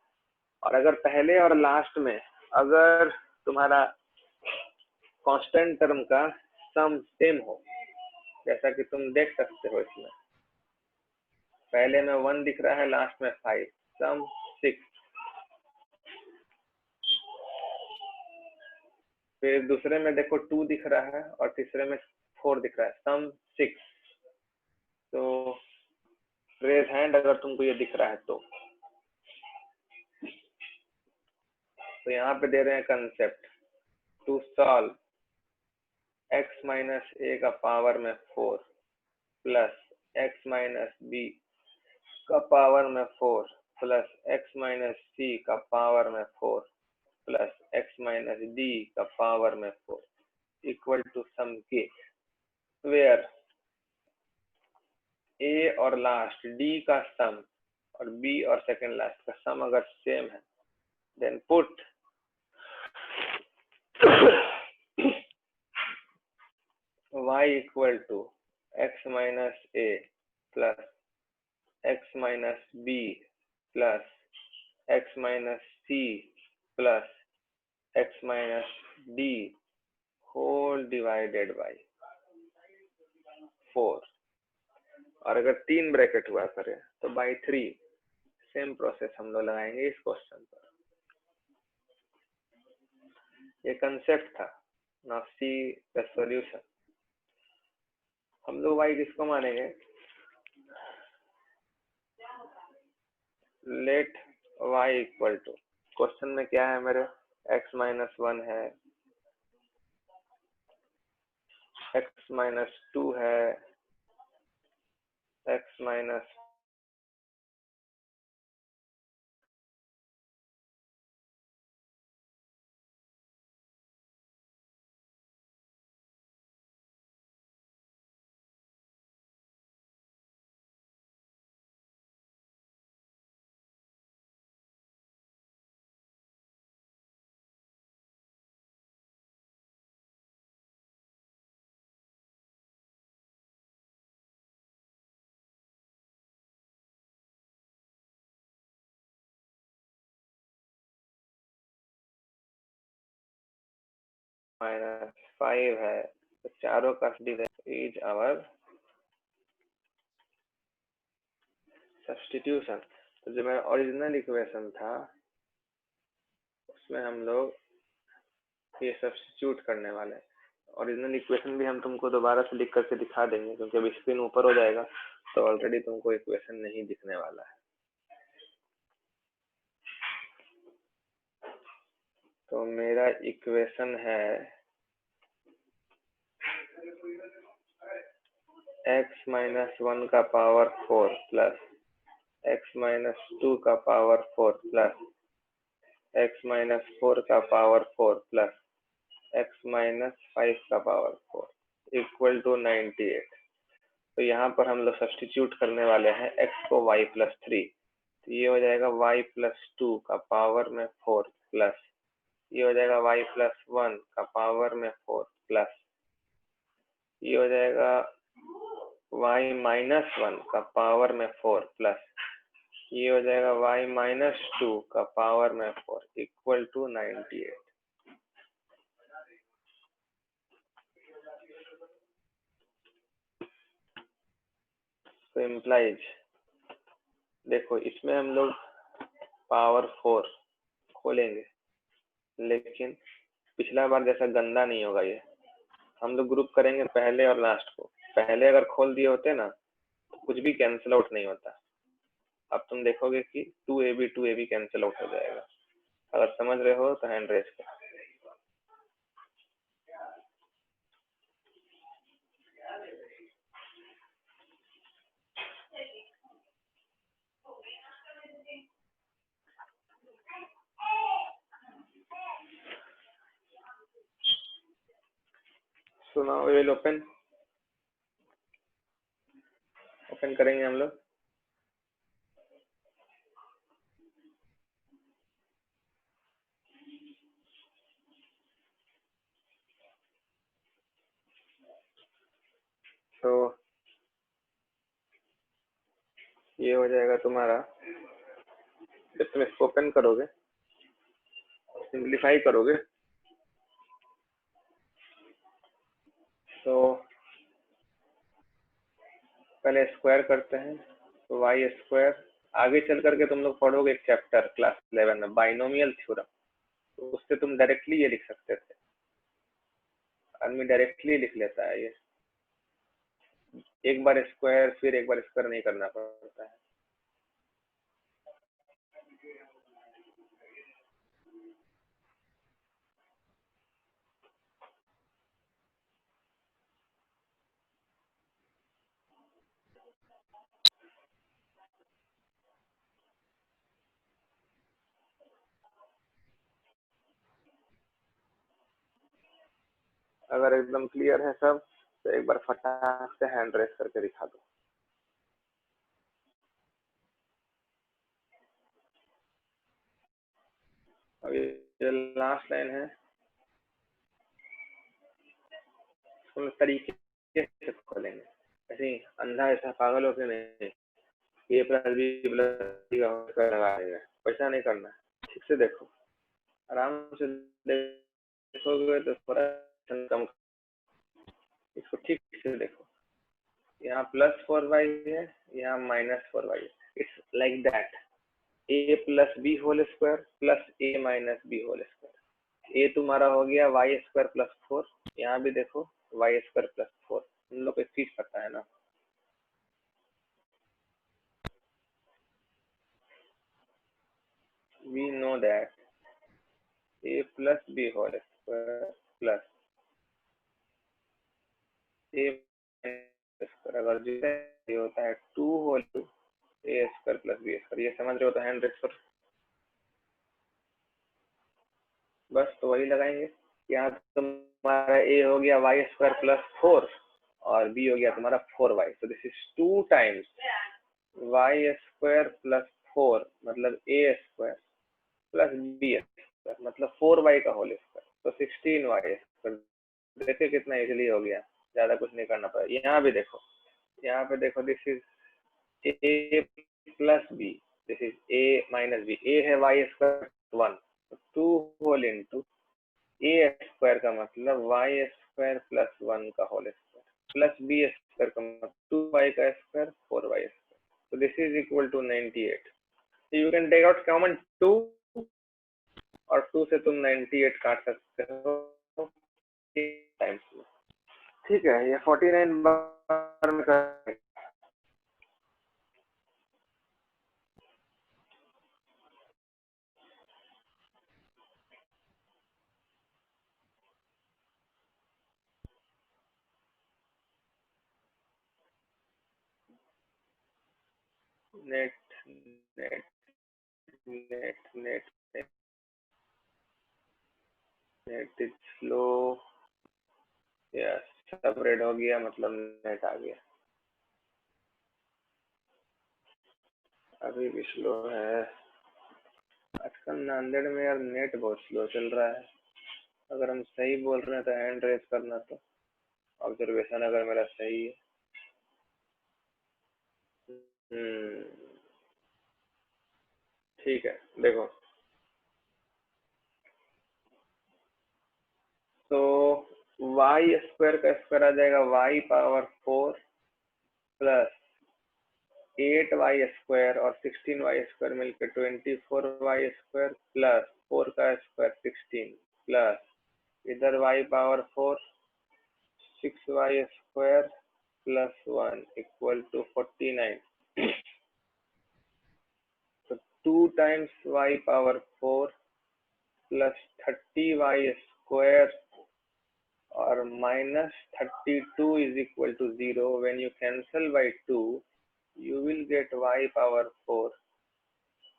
और अगर पहले और लास्ट में अगर तुम्हारा कांस्टेंट टर्म का सम सेम हो, जैसा कि तुम देख सकते हो इसमें पहले में 1 दिख रहा है, लास्ट में 5, सम 6। फिर दूसरे में देखो 2 दिख रहा है और तीसरे में 4 दिख रहा है, सम 6। तो रेज हैंड अगर तुमको ये दिख रहा है तो यहाँ पे दे रहे हैं concept to solve x minus a का पावर में 4 प्लस x माइनस बी का पावर में 4 प्लस x माइनस सी का पावर में 4 प्लस x माइनस डी का पावर में 4 इक्वल टू सम के, वेयर a और लास्ट d का सम और b और सेकंड लास्ट का सम अगर सेम है, then put y equal to x minus a plus x minus b plus x minus c plus x minus d whole divided by 4। और अगर 3 bracket हुआ करे तो बाई 3। सेम प्रोसेस हम लोग लगाएंगे इस क्वेश्चन पर। ये कंसेप्ट था, नाउ सी द सॉल्यूशन। हम लोग y किसको मानेंगे, let y equal to, question में क्या है मेरे, x माइनस 1 है, x माइनस 2 है, x माइनस माइनस 5 है, तो चारों का इज आवर सब्स्टिट्यूशन। तो जो मेरा ओरिजिनल इक्वेशन था उसमें हम लोग ये सब्स्टिट्यूट करने वाले हैं। ओरिजिनल इक्वेशन भी हम तुमको दोबारा से लिख करके दिखा देंगे, क्योंकि अभी स्क्रीन ऊपर हो जाएगा तो ऑलरेडी तुमको इक्वेशन नहीं दिखने वाला है। तो मेरा इक्वेशन है x माइनस 1 का पावर 4 प्लस x माइनस 2 का पावर 4 प्लस x माइनस 4 का पावर 4 प्लस x माइनस 5 का पावर 4 इक्वल टू 98। तो यहाँ पर हम लोग सब्स्टिट्यूट करने वाले हैं x को y प्लस 3। तो ये हो जाएगा y प्लस 2 का पावर में 4 प्लस ये हो जाएगा y प्लस 1 का पावर में 4 प्लस ये हो जाएगा y माइनस 1 का पावर में 4 प्लस ये हो जाएगा y माइनस 2 का पावर में 4 इक्वल टू 98। तो इम्प्लाइज, देखो इसमें हम लोग पावर 4 खोलेंगे, लेकिन पिछला बार जैसा गंदा नहीं होगा ये। हम लोग ग्रुप करेंगे पहले और लास्ट को। पहले अगर खोल दिए होते ना तो कुछ भी कैंसिल आउट नहीं होता। अब तुम देखोगे कि 2ab कैंसिल आउट हो जाएगा। अगर समझ रहे हो तो हैंड रेज करो। So now we will open करेंगे हम लोग। तो ये हो जाएगा तुम्हारा, जब तुम इसको ओपन करोगे, सिंप्लीफाई करोगे, तो पहले स्क्वायर करते हैं, तो वाई स्क्वायर। आगे चल करके तुम लोग पढ़ोगे एक चैप्टर क्लास 11 में, बाइनोमियल थ्योरम, तो उससे तुम डायरेक्टली ये लिख सकते थे। आदमी डायरेक्टली लिख लेता है ये, एक बार स्क्वायर फिर एक बार स्क्वायर नहीं करना पड़ता है। अगर एकदम क्लियर है सब, तो एक बार फटाक से हैंड रेस करके दिखा दो। अब ये लास्ट लाइन है, हम तरीके से खोलेंगे, ऐसे ही अंधा ऐसा पागल होकर नहीं, ए प्लस बी प्लस लगा देगा, वैसा नहीं करना है। ठीक से देखो, आराम से देखोगे तो थोड़ा कम, इसको ठीक से देखो। यहाँ +4y है, यहाँ -4y है, it's like that, a plus b whole square plus a minus b whole square. a तुम्हारा हो गया वाई स्क्वायर प्लस 4, यहाँ भी देखो वाई स्क्वायर प्लस 4, उन लोग को एक चीज पता है ना, we know that a plus b whole square plus a square अगर जो ये होता है 2 whole a square plus b square, ये समझ रहे हो तो हैंड रेस पर, बस तो वही लगाएंगे। यहाँ तुम्हारा a हो गया वाई स्क्वायर प्लस 4 और b हो गया तुम्हारा 4y, तो this is 2 times y square plus 4 मतलब a square plus b square मतलब 4y का होल स्क्वायर, तो 16y स्क्वायर। देखिए कितना इजीली हो गया, ज्यादा कुछ नहीं करना पड़ा। यहाँ भी देखो, यहाँ पे देखो, this is a plus b, this is a minus b, a है वाई स्क्वायर 1, तो 2 होल इंटू ए स्क्वायर का मतलब वाई स्क्वायर प्लस 1 का whole square plus b square का मतलब 2y का स्क्वायर 4y स्क्वायर, तो this is equal to 98। You can take out common 2 और 2 से तुम 98 काट सकते हो टाइम्स में। ठीक है, ये 49 बार में कर, net net net net net is slow, yes separate हो गया मतलब नेट आ गया, अभी भी स्लो है। आजकल नांदेड़ में यार नेट बहुत स्लो चल रहा है, अगर हम सही बोल रहे हैं तो हैंड रेस करना, तो ऑब्जर्वेशन अगर मेरा सही है। ठीक है, देखो तो वाई स्क्वायर का स्क्वायर आ जाएगा Y power 4 plus 8y square और 16y स्क्वायर मिलकर 24y स्क्वायर प्लस 4 का स्क्वायर 16 प्लस इधर y power 4 6y square plus 1 equal to 49, तो 2 times y power 4 plus 30y square और -32 is equal to 0. When you cancel by 2, you will get y power 4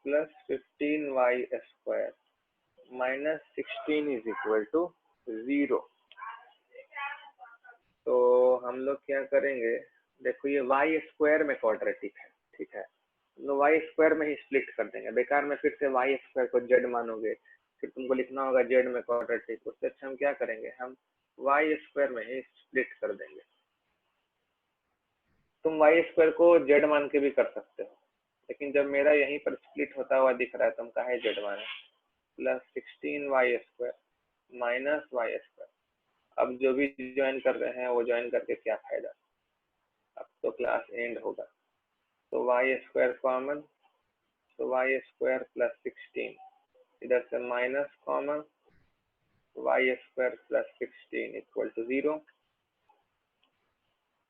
plus 15y square minus 16 is equal to 0. तो हम लोग क्या करेंगे, देखो ये y square में क्वाड्रेटिक है, ठीक है, हम लोग y स्क्वायर में ही स्प्लिट कर देंगे, बेकार में फिर से y स्क्वायर को z मानोगे, फिर तुमको लिखना होगा z में क्वाड्रेटिक, उससे अच्छा हम क्या करेंगे, हम y स्क्वायर में ही स्प्लिट कर देंगे। तुम वाई स्क्वायर को जेड मान के भी कर सकते हो, लेकिन जब मेरा यहीं पर स्प्लिट होता हुआ दिख रहा है तो हम काहे जेड माने, plus 16y square minus y square. अब जो भी ज्वाइन कर रहे हैं वो ज्वाइन करके क्या फायदा, अब तो क्लास एंड होगा। तो वाई स्क्वायर कॉमन, तो वाई स्क्वायर प्लस 16, इधर से minus common, y square plus 16 equal to 0।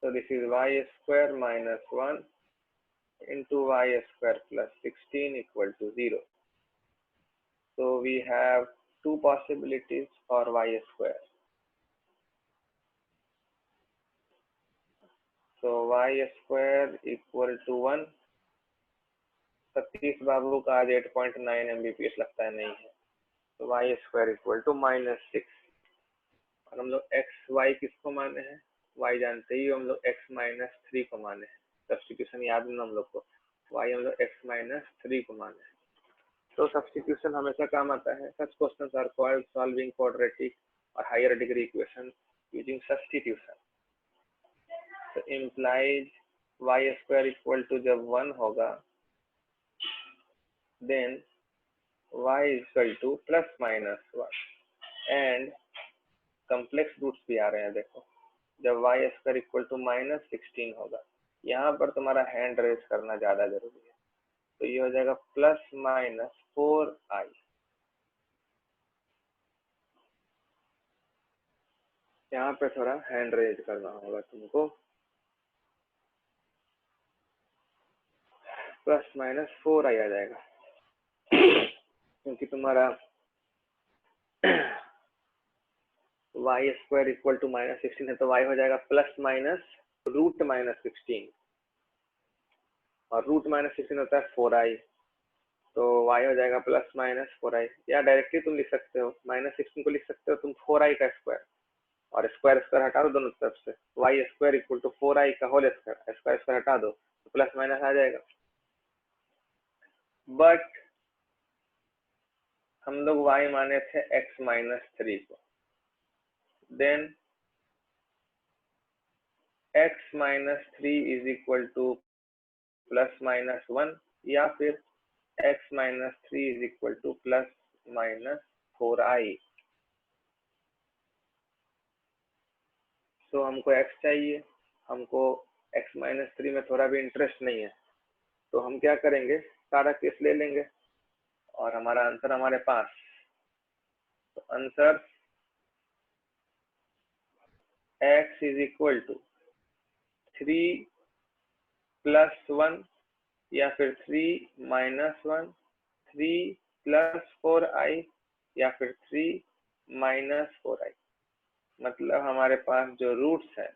So this is y square minus 1 into y square plus 16 equal to 0. So we have two possibilities for y square. So y square equal to 1. Satish बाबू का आज 8.9 MBPS लगता है नहीं है, तो y square equal to -6। और हम लोग x y किसको माने हैं, y जानते ही हम लोग x -3 को माने हैं। सब्स्टिट्यूशन याद है ना हम लोग को, y हम लोग x -3 को माने हैं। तो सब्स्टिट्यूशन हमेशा काम आता है। Such questions are called solving quadratic और higher degree equation using substitution. तो implies y square equal to जब 1 होगा then y equal to ±1 and complex roots भी आ रहे हैं। देखो जब y स्क्वायर इक्वल टू -16 होगा, यहाँ पर तुम्हारा हैंड रेज करना ज्यादा जरूरी है। तो ये हो जाएगा ±4i। यहाँ पे थोड़ा हैंड रेज करना होगा तुमको, ±4i आ जाएगा, क्योंकि तुम्हारा y स्क्वायर इक्वल टू -16 है, तो y हो जाएगा ±√-16 और √-16 होता है 4i, तो y हो जाएगा ±4i। या डायरेक्टली तुम लिख सकते हो, -16 को लिख सकते हो तुम 4i का स्क्वायर, और स्क्वायर स्क्वायर हटा दो दोनों तरफ से, y square equal to 4i का होल स्क्वायर, स्क्वायर स्क्वायर हटा दो तो प्लस माइनस आ जाएगा। बट हम लोग y माने थे x -3 को, then x -3 is equal to ±1 या फिर x -3 is equal to ±4i। तो हमको x चाहिए, हमको x -3 में थोड़ा भी इंटरेस्ट नहीं है, तो हम क्या करेंगे, सारा केस ले लेंगे और हमारा आंसर हमारे पास। तो answer x is equal to 3 + 1 या फिर 3 - 1, 3 + 4i या फिर 3 - 4i। मतलब हमारे पास जो रूट्स है,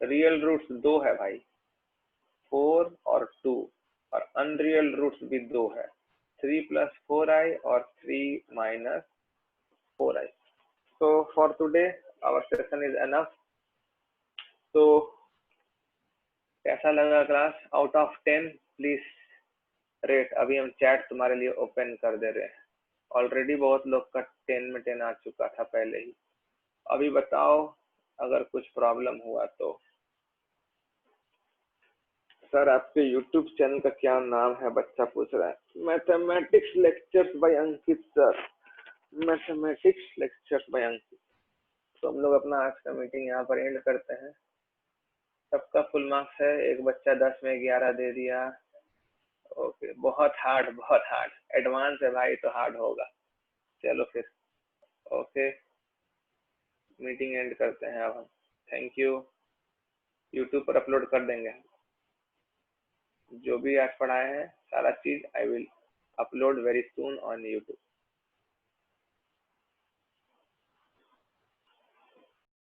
रियल रूट्स 2 है भाई, 4 और 2, और अनरियल रूट्स भी 2 है, 3 + 4i और 3 - 4i। So for today our session is enough. तो कैसा लगा class? Out of 10 please rate. अभी हम चैट तुम्हारे लिए ओपन कर दे रहे हैं। ऑलरेडी बहुत लोग का 10 में 10 आ चुका था पहले ही। अभी बताओ अगर कुछ प्रॉब्लम हुआ तो। सर आपके यूट्यूब चैनल का क्या नाम है, बच्चा पूछ रहा है। Mathematics lectures by Ankit sir, mathematics lectures by Ankit. तो हम लोग अपना आज का मीटिंग यहाँ पर एंड करते हैं। सबका फुल मार्क्स है, एक बच्चा 10 में 11 दे दिया। ओके, बहुत हार्ड एडवांस है भाई, तो हार्ड होगा। चलो फिर ओके, मीटिंग एंड करते हैं अब हम। Thank you. यूट्यूब पर अपलोड कर देंगे जो भी आज पढ़ाए हैं, सारा चीज I will upload very soon on YouTube.